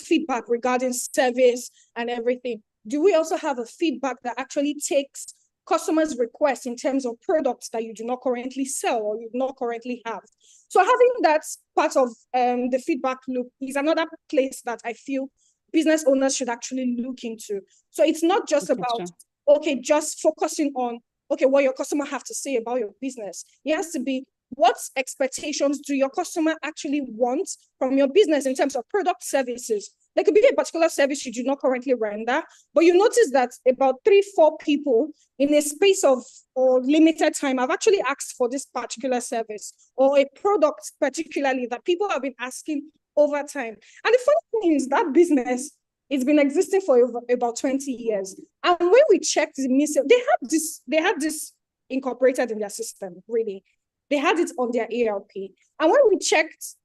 feedback regarding service and everything. Do we also have a feedback that actually takes customers' requests in terms of products that you do not currently sell or you do not currently have? So having that part of the feedback loop is another place that I feel business owners should actually look into. So it's not just about, okay, just focusing on, okay, what your customer have to say about your business. It has to be, what expectations do your customer actually want from your business in terms of product, services? There could be a particular service you do not currently render, but you notice that about 3-4 people in a space of or limited time have actually asked for this particular service or a product particularly that people have been asking over time. And the funny thing is that business, it's been existing for about 20 years. And when we checked the missile, they had this incorporated in their system, really. They had it on their ERP. And when we checked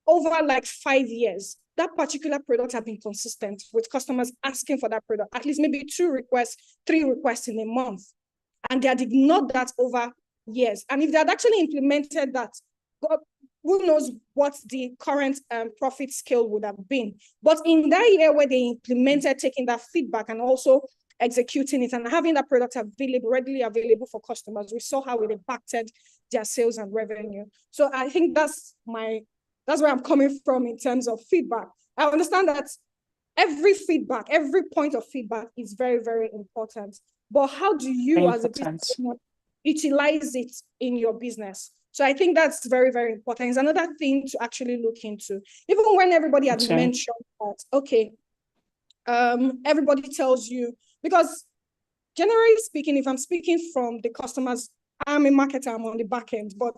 over like 5 years, that particular product have been consistent with customers asking for that product, at least maybe 2 requests, 3 requests in a month. And they had ignored that over years. And if they had actually implemented that, who knows what the current profit scale would have been. But in that year where they implemented taking that feedback and also executing it and having that product readily available for customers, we saw how it impacted their sales and revenue. So I think that's where I'm coming from in terms of feedback. I understand that every point of feedback is very, very important. But how do you as a business owner utilize it in your business? So I think that's very, very important. It's another thing to actually look into. Even when everybody had mentioned that, okay, everybody tells you, because generally speaking, if I'm speaking from the customers, I'm a marketer, I'm on the back end, but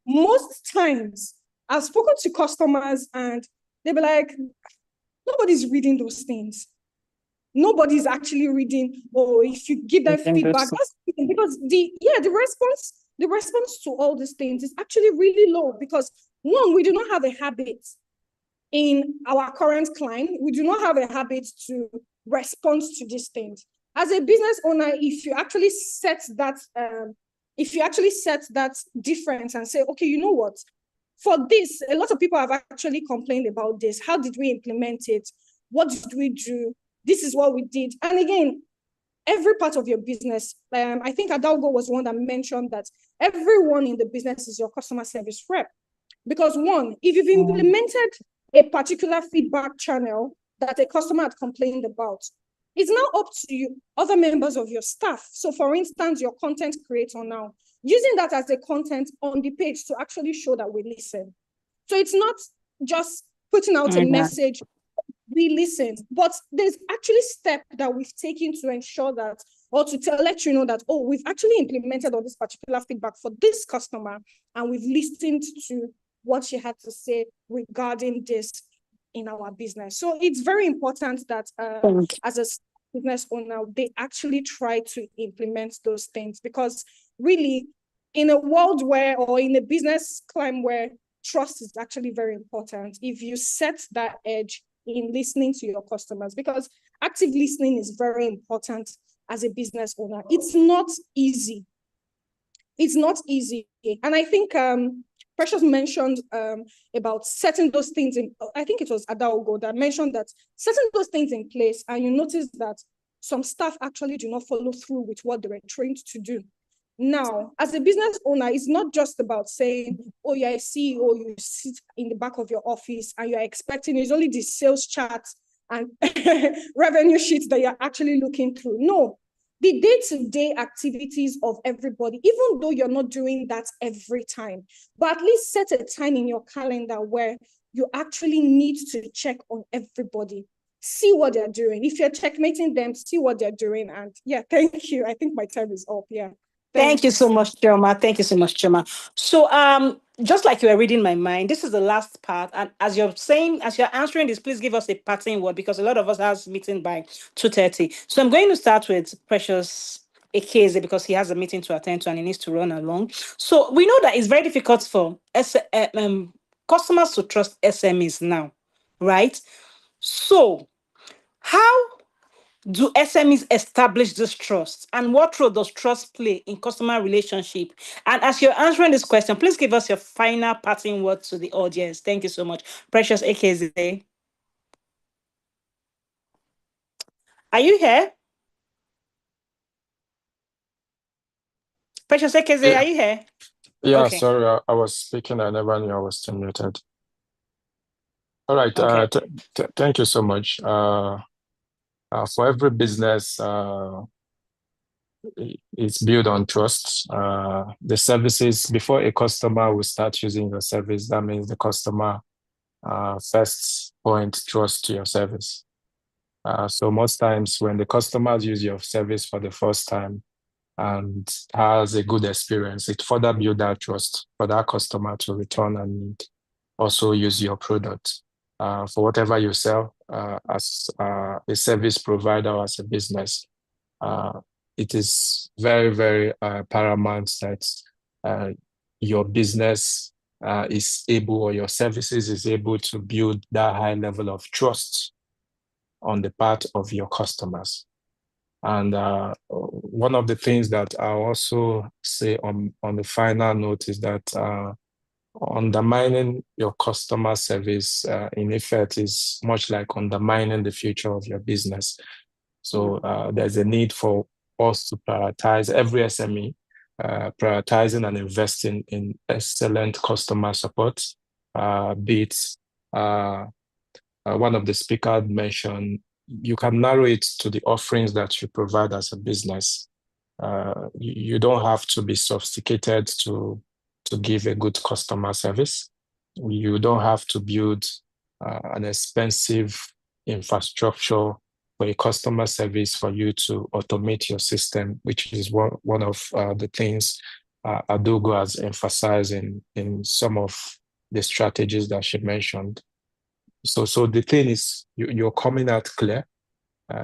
most times I've spoken to customers and they'll be like, nobody's reading those things. Nobody's actually reading, or if you give them feedback, because the response the response to all these things is actually really low because, one, we do not have a habit in our current climate. We do not have a habit to respond to these things. As a business owner, if you actually set that difference and say, okay, you know what, for this, a lot of people have actually complained about this. How did we implement it? What did we do? This is what we did. And again, every part of your business, I think Adalgo was one that mentioned that everyone in the business is your customer service rep. Because one, if you've implemented a particular feedback channel that a customer had complained about, it's now up to you, other members of your staff. So for instance, your content creator now, using that as the content on the page to actually show that we listen. So it's not just putting out a message, we listen, but there's actually steps that we've taken to ensure that, or to let you know that, oh, we've actually implemented all this particular feedback for this customer, and we've listened to what she had to say regarding this in our business. So it's very important that as a business owner, they actually try to implement those things, because really in a world where, or in a business climate where trust is actually very important, if you set that edge in listening to your customers, because active listening is very important as a business owner. It's not easy. It's not easy. And I think Precious mentioned about setting those things in, I think it was Adaogo that mentioned that setting those things in place, and you notice that some staff actually do not follow through with what they were trained to do. Now, as a business owner, it's not just about saying, oh, you're a CEO, you sit in the back of your office and you're expecting, it's only the sales charts and revenue sheets that you're actually looking through. No, the day-to-day activities of everybody, even though you're not doing that every time, but at least set a time in your calendar where you actually need to check on everybody. See what they're doing. If you're checkmating them, see what they're doing. And yeah, thank you. I think my time is up. Yeah. Thank you so much, Chioma. Thank you so much, Chioma. So, just like you were reading my mind, this is the last part. And as you're answering this, please give us a parting word, because a lot of us has meeting by 2:30. So I'm going to start with Precious Ekeze, because he has a meeting to attend to and he needs to run along. So we know that it's very difficult for customers to trust SMEs now, right? So how do SMEs establish this trust, and what role does trust play in customer relationship? And as you're answering this question, please give us your final parting word to the audience. Thank you so much. Precious Ekeze. Are you here? Precious Ekeze, are you here? Yeah, okay. Sorry, I was speaking. I never knew I was still muted. All right. Okay. Thank you so much. For every business, it's built on trust. The services, before a customer will start using your service, that means the customer first point trust to your service. So most times when the customers use your service for the first time and has a good experience, it further builds that trust for that customer to return and also use your product for whatever you sell as a service provider or as a business. It is very, very paramount that your business is able, or your services is able to build that high level of trust on the part of your customers. And one of the things that I also say on the final note is that undermining your customer service, in effect, is much like undermining the future of your business. So there's a need for us to prioritize, every SME, prioritizing and investing in excellent customer support. Be it one of the speakers mentioned, you can narrow it to the offerings that you provide as a business. You don't have to be sophisticated to give a good customer service. You don't have to build an expensive infrastructure for a customer service for you to automate your system, which is one of the things Adogo has emphasized in some of the strategies that she mentioned. So the thing is, you're coming out clear.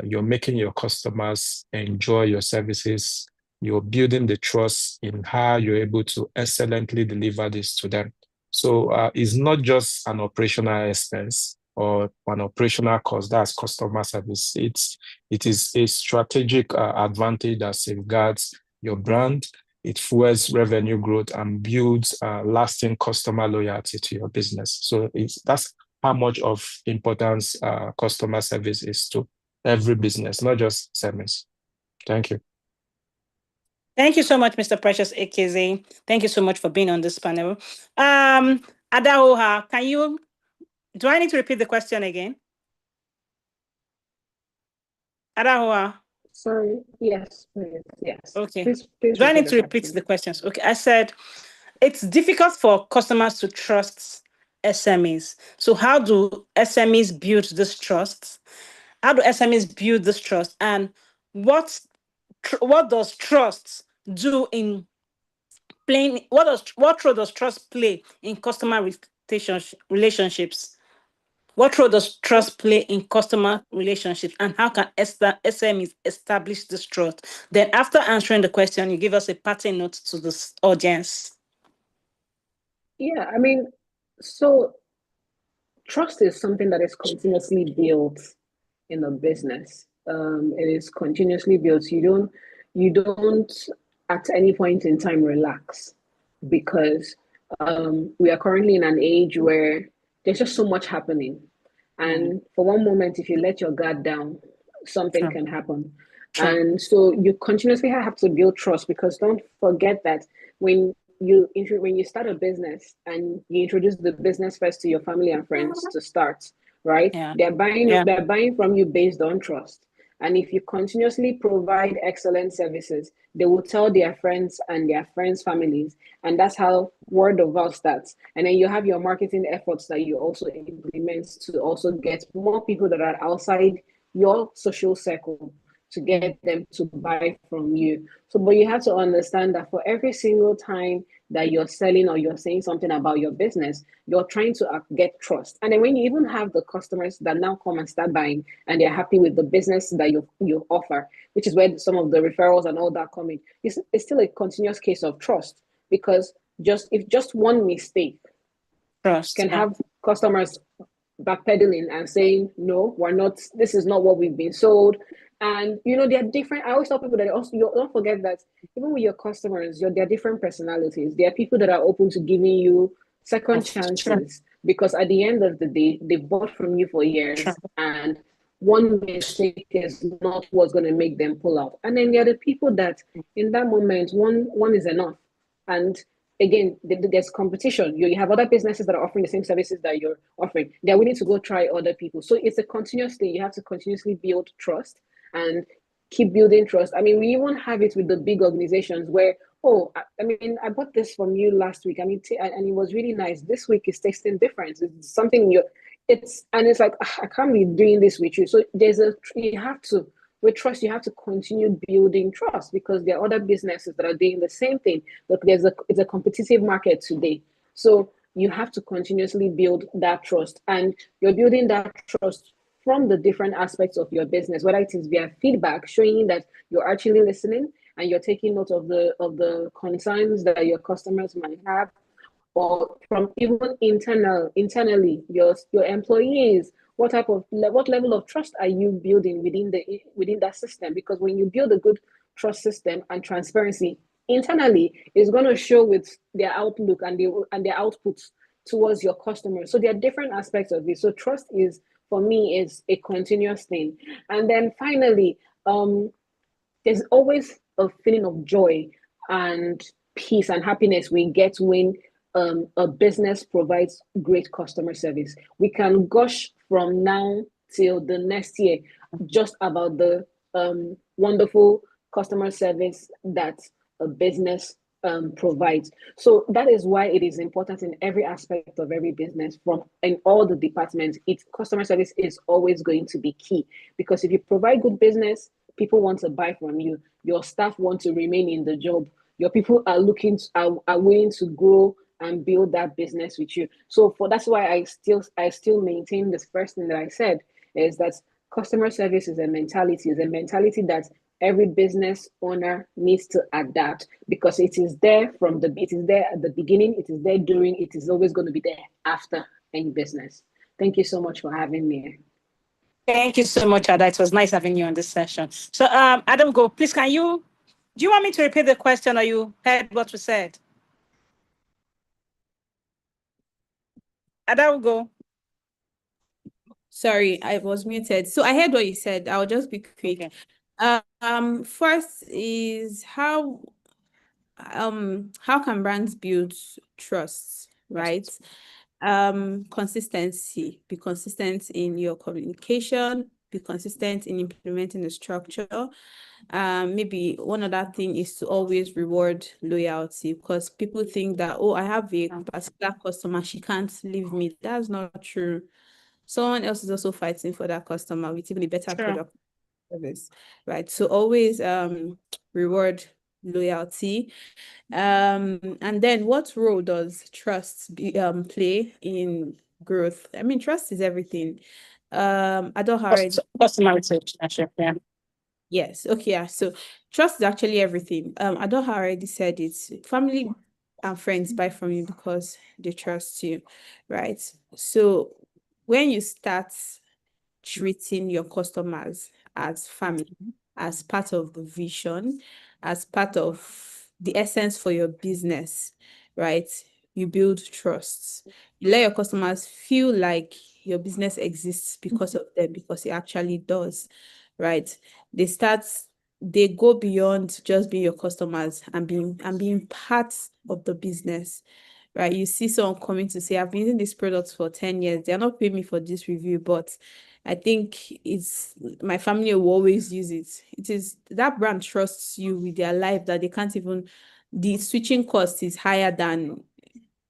You're making your customers enjoy your services you're building the trust in how you're able to excellently deliver this to them. So it's not just an operational expense or an operational cost, that's customer service. It is a strategic advantage that safeguards your brand. It fuels revenue growth and builds lasting customer loyalty to your business. So that's how much of importance customer service is to every business, not just SMEs. Thank you. Thank you so much, Mr. Precious Ekeze. Thank you so much for being on this panel. Adaoha, do I need to repeat the question again? Adaoha. Sorry, yes, please, yes. Okay. Please do I need to repeat question. the questions? Okay, I said, it's difficult for customers to trust SMEs. So how do SMEs build this trust? How do SMEs build this trust? And what does trust do in playing? What role does trust play in customer relationships? What role does trust play in customer relationships, and how can SMEs establish this trust? Then after answering the question, you give us a parting note to this audience. Yeah, I mean, so trust is something that is continuously built in a business. It is continuously built. You don't at any point in time relax, because we are currently in an age where there's just so much happening. And for one moment, if you let your guard down, something can happen. And so you continuously have to build trust, because don't forget that when you start a business and you introduce the business first to your family and friends to start, right? They're buying from you based on trust. And if you continuously provide excellent services, they will tell their friends and their friends' families. And that's how word of mouth starts. And then you have your marketing efforts that you also implement to also get more people that are outside your social circle, to get them to buy from you. So, but you have to understand that for every single time that you're selling or you're saying something about your business, you're trying to get trust. And then when you even have the customers that now come and start buying and they're happy with the business that you offer, which is where some of the referrals and all that come in, it's still a continuous case of trust, because if just one mistake can have customers backpedaling and saying, no, we're not, this is not what we've been sold. And they're different. I always tell people that also, you don't forget that even with your customers, they're different personalities. There are people that are open to giving you second chances, because at the end of the day, they bought from you for years, and one mistake is not what's going to make them pull out. And then there are the people that in that moment, one is enough. And again, there's competition. You have other businesses that are offering the same services that you're offering. They're willing to go try other people. So it's a continuous thing. You have to continuously build trust and keep building trust. I mean, we even have it with the big organizations where, I bought this from you last week. And it was really nice. This week is tasting different. It's something it's like, I can't be doing this with you. So with trust, you have to continue building trust, because there are other businesses that are doing the same thing. But it's a competitive market today. So you have to continuously build that trust, and you're building that trust from the different aspects of your business, whether it is via feedback, showing that you're actually listening and you're taking note of the concerns that your customers might have, or from even internally, your employees. What level of trust are you building within that system? Because when you build a good trust system and transparency internally, it's going to show with their outlook and their outputs towards your customers. So there are different aspects of it. So trust is, for me, is a continuous thing. And then finally, there's always a feeling of joy and peace and happiness we get when a business provides great customer service. We can gush from now till the next year just about the wonderful customer service that a business provides. So that is why it is important in every aspect of every business, in all the departments. Customer service is always going to be key, because if you provide good business, people want to buy from you. Your staff want to remain in the job. Your people are willing to grow and build that business with you. So that's why I still maintain this first thing that I said, is that customer service is a mentality that every business owner needs to adapt, because it is there at the beginning, it is there during, it is always going to be there after any business. Thank you so much for having me. Thank you so much, Ada. It was nice having you on this session. So, Adam, go. Please, do you want me to repeat the question, or you heard what we said? Ada, go. Sorry, I was muted. So I heard what you said. I'll just be quick. Okay. First is how can brands build trust, right? Consistency. Be consistent in your communication, be consistent in implementing the structure. Maybe one other thing is to always reward loyalty, because people think that, oh, I have a particular customer, she can't leave me. That's not true. Someone else is also fighting for that customer with even a better product service, right? So always reward loyalty. And then what role does trust play in growth? I mean, trust is everything. I don't already customer relationship, yeah. Yes, okay, yeah. So trust is actually everything. I don't already said it. Family and friends buy from you because they trust you, right? So when you start treating your customers as family, as part of the vision, as part of the essence for your business, right? You build trust. You let your customers feel like your business exists because of them, because it actually does, right? They go beyond just being your customers and being part of the business, right? You see someone coming to say, I've been using this product for 10 years. They're not paying me for this review, but I think my family will always use it. It is that brand trusts you with their life that they can't even, the switching cost is higher than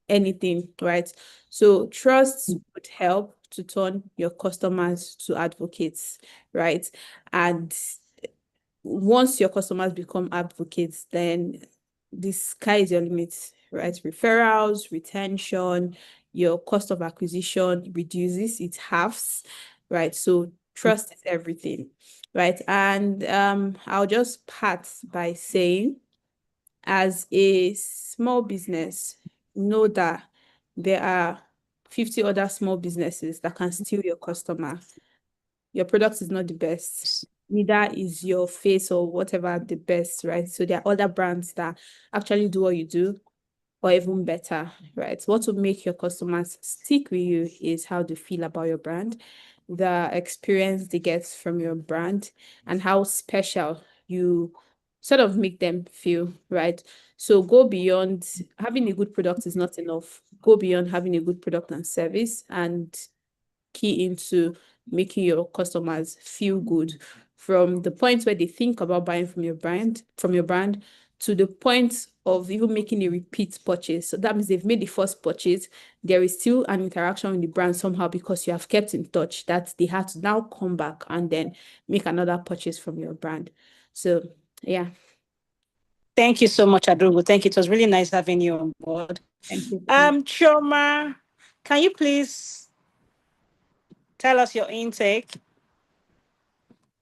anything, right? So trust would help to turn your customers to advocates, right? And once your customers become advocates, then the sky is your limit, right? Referrals, retention, your cost of acquisition reduces, it halves, right? So trust is everything, right? And I'll just part by saying, as a small business, know that there are 50 other small businesses that can steal your customer. Your product is not the best. Neither is your face or whatever the best, right? So there are other brands that actually do what you do, or even better, right? What will make your customers stick with you is how they feel about your brand, the experience they get from your brand, and how special you sort of make them feel, right? So go beyond having a good product is not enough. Go beyond having a good product and service, and key into making your customers feel good, from the point where they think about buying from your brand, to the point of even making a repeat purchase. So that means they've made the first purchase. There is still an interaction with the brand somehow, because you have kept in touch, that they have to now come back and then make another purchase from your brand. So yeah. Thank you so much, Adrugu. Thank you. It was really nice having you on board. Thank you. Chioma, can you please tell us your intake?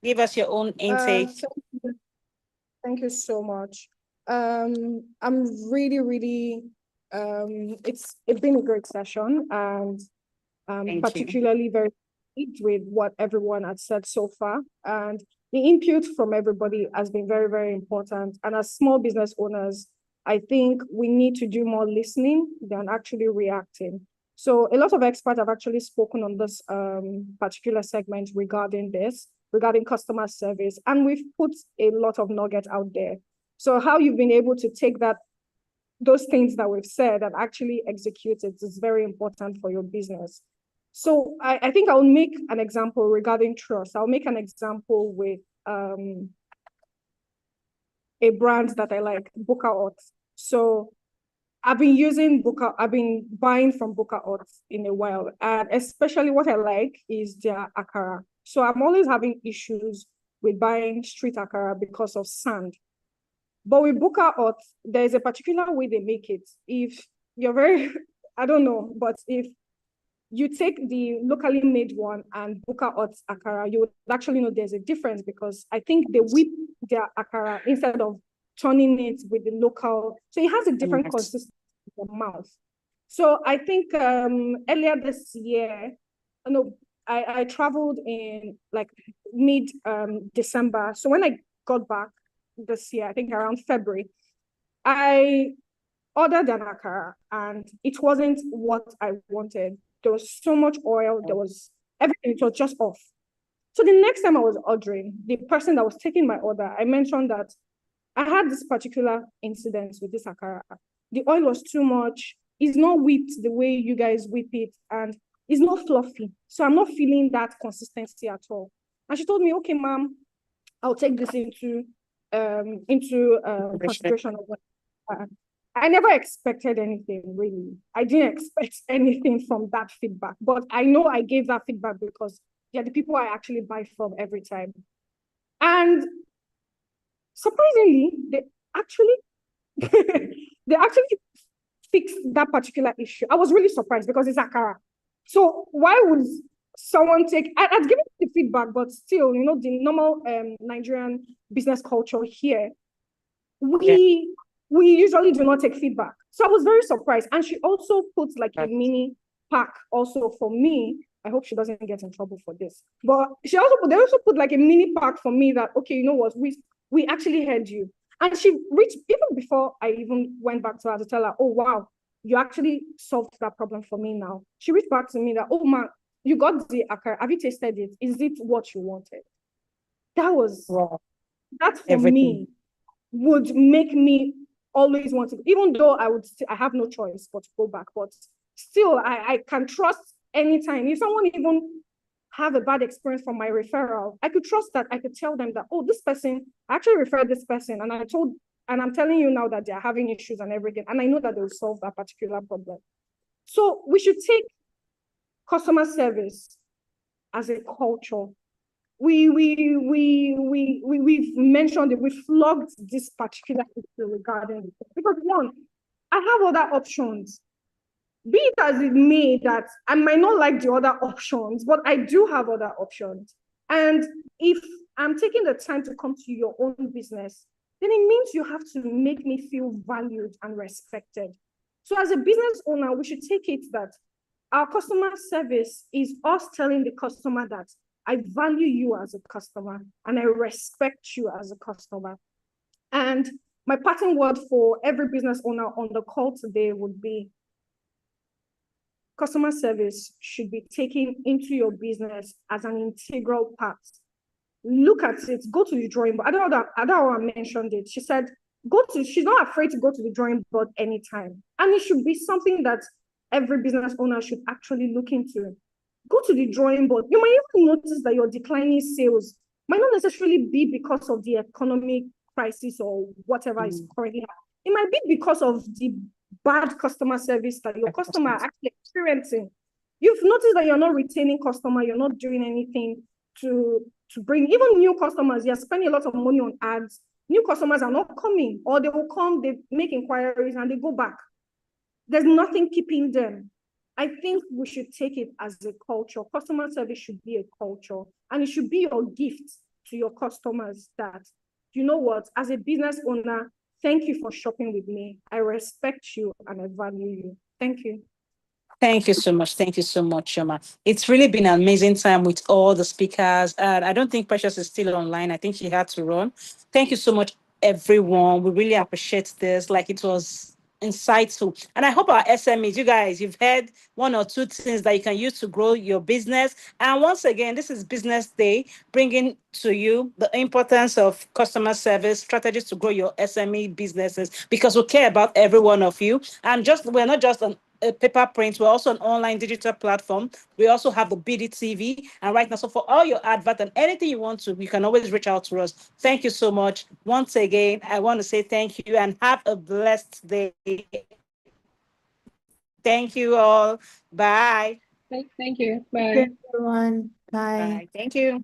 Give us your own intake. Thank you so much. I'm really, it's been a great session, and particularly very pleased with what everyone has said so far. And the input from everybody has been very, very important. And as small business owners, I think we need to do more listening than actually reacting. So a lot of experts have actually spoken on this particular segment regarding customer service, and we've put a lot of nuggets out there. So how you've been able to take those things that we've said and actually execute it is very important for your business. So I think I'll make an example regarding trust. I'll make an example with a brand that I like, Buka Oats. So I've been buying from Buka Oats in a while, and especially what I like is their akara. So I'm always having issues with buying street akara because of sand. But with Buka Oats, there's a particular way they make it. If you're I don't know, but if you take the locally made one and Buka Oats akara, you would actually know there's a difference, because I think they whip their akara instead of turning it with the local. So it has a different consistency in the mouth. So I think earlier this year, I traveled in like mid December. So when I got back this year, I think around February, I ordered an akara and it wasn't what I wanted. There was so much oil, there was everything, it was just off. So the next time I was ordering, the person that was taking my order, I mentioned that I had this particular incident with this akara. The oil was too much. It's not whipped the way you guys whip it, and it's not fluffy. So I'm not feeling that consistency at all. And she told me, okay, ma'am, I'll take this into consideration of what. I never expected anything, really. I didn't expect anything from that feedback, but I know I gave that feedback because they're the people I actually buy from every time. And surprisingly, they actually fixed that particular issue. I was really surprised because it's akara. So why would someone take, I'd given the feedback, but still, the normal Nigerian business culture here, we usually do not take feedback. So I was very surprised. And she also put like a mini pack also for me. I hope she doesn't get in trouble for this. But they also put like a mini pack for me that, okay, you know what, we actually heard you. And she reached, even before I even went back to her to tell her, oh, wow, you actually solved that problem for me now. She reached back to me that, oh, man, you got the akara. Have you tasted it? Is it what you wanted? That was, that for me would make me always want to, even though I have no choice but to go back, but still I can trust anytime. If someone even have a bad experience from my referral, I could trust that I could tell them that, oh, this person, I actually referred this person and I'm telling you now that they're having issues and everything. And I know that they'll solve that particular problem. So we should take customer service as a culture. We've mentioned it, we flogged this particular issue regarding it. Because one, I have other options. Be it as it may that I might not like the other options, but I do have other options. And if I'm taking the time to come to your own business, then it means you have to make me feel valued and respected. So as a business owner, we should take it that our customer service is us telling the customer that I value you as a customer and I respect you as a customer. And my parting word for every business owner on the call today would be, customer service should be taken into your business as an integral part. Look at it, go to the drawing board. Adara mentioned it. She said, she's not afraid to go to the drawing board anytime. And it should be something that every business owner should actually look into. Go to the drawing board. You might even notice that your declining sales might not necessarily be because of the economic crisis or whatever is currently happening. It might be because of the bad customer service that your customer are actually experiencing. You've noticed that you're not retaining customer, you're not doing anything to bring even new customers. You're spending a lot of money on ads. New customers are not coming, or they will come, they make inquiries and they go back. There's nothing keeping them. I think we should take it as a culture. Customer service should be a culture, and it should be your gift to your customers that, you know what, as a business owner, thank you for shopping with me. I respect you and I value you. Thank you. Thank you so much. Thank you so much, Shoma. It's really been an amazing time with all the speakers. I don't think Precious is still online. I think she had to run. Thank you so much, everyone. We really appreciate this. Like, it was insightful. And I hope our SMEs, you guys, you've heard one or two things that you can use to grow your business. And once again, this is Business Day, bringing to you the importance of customer service strategies to grow your SME businesses, because we care about every one of you. And we're not just an paper print. We're also an online digital platform. We also have the BDTV. And right now, so for all your advert and anything you want to, you can always reach out to us. Thank you so much. Once again, I want to say thank you and have a blessed day. Thank you all. Bye. Thank you. Bye. Thank you, everyone. Bye. Bye. Thank you.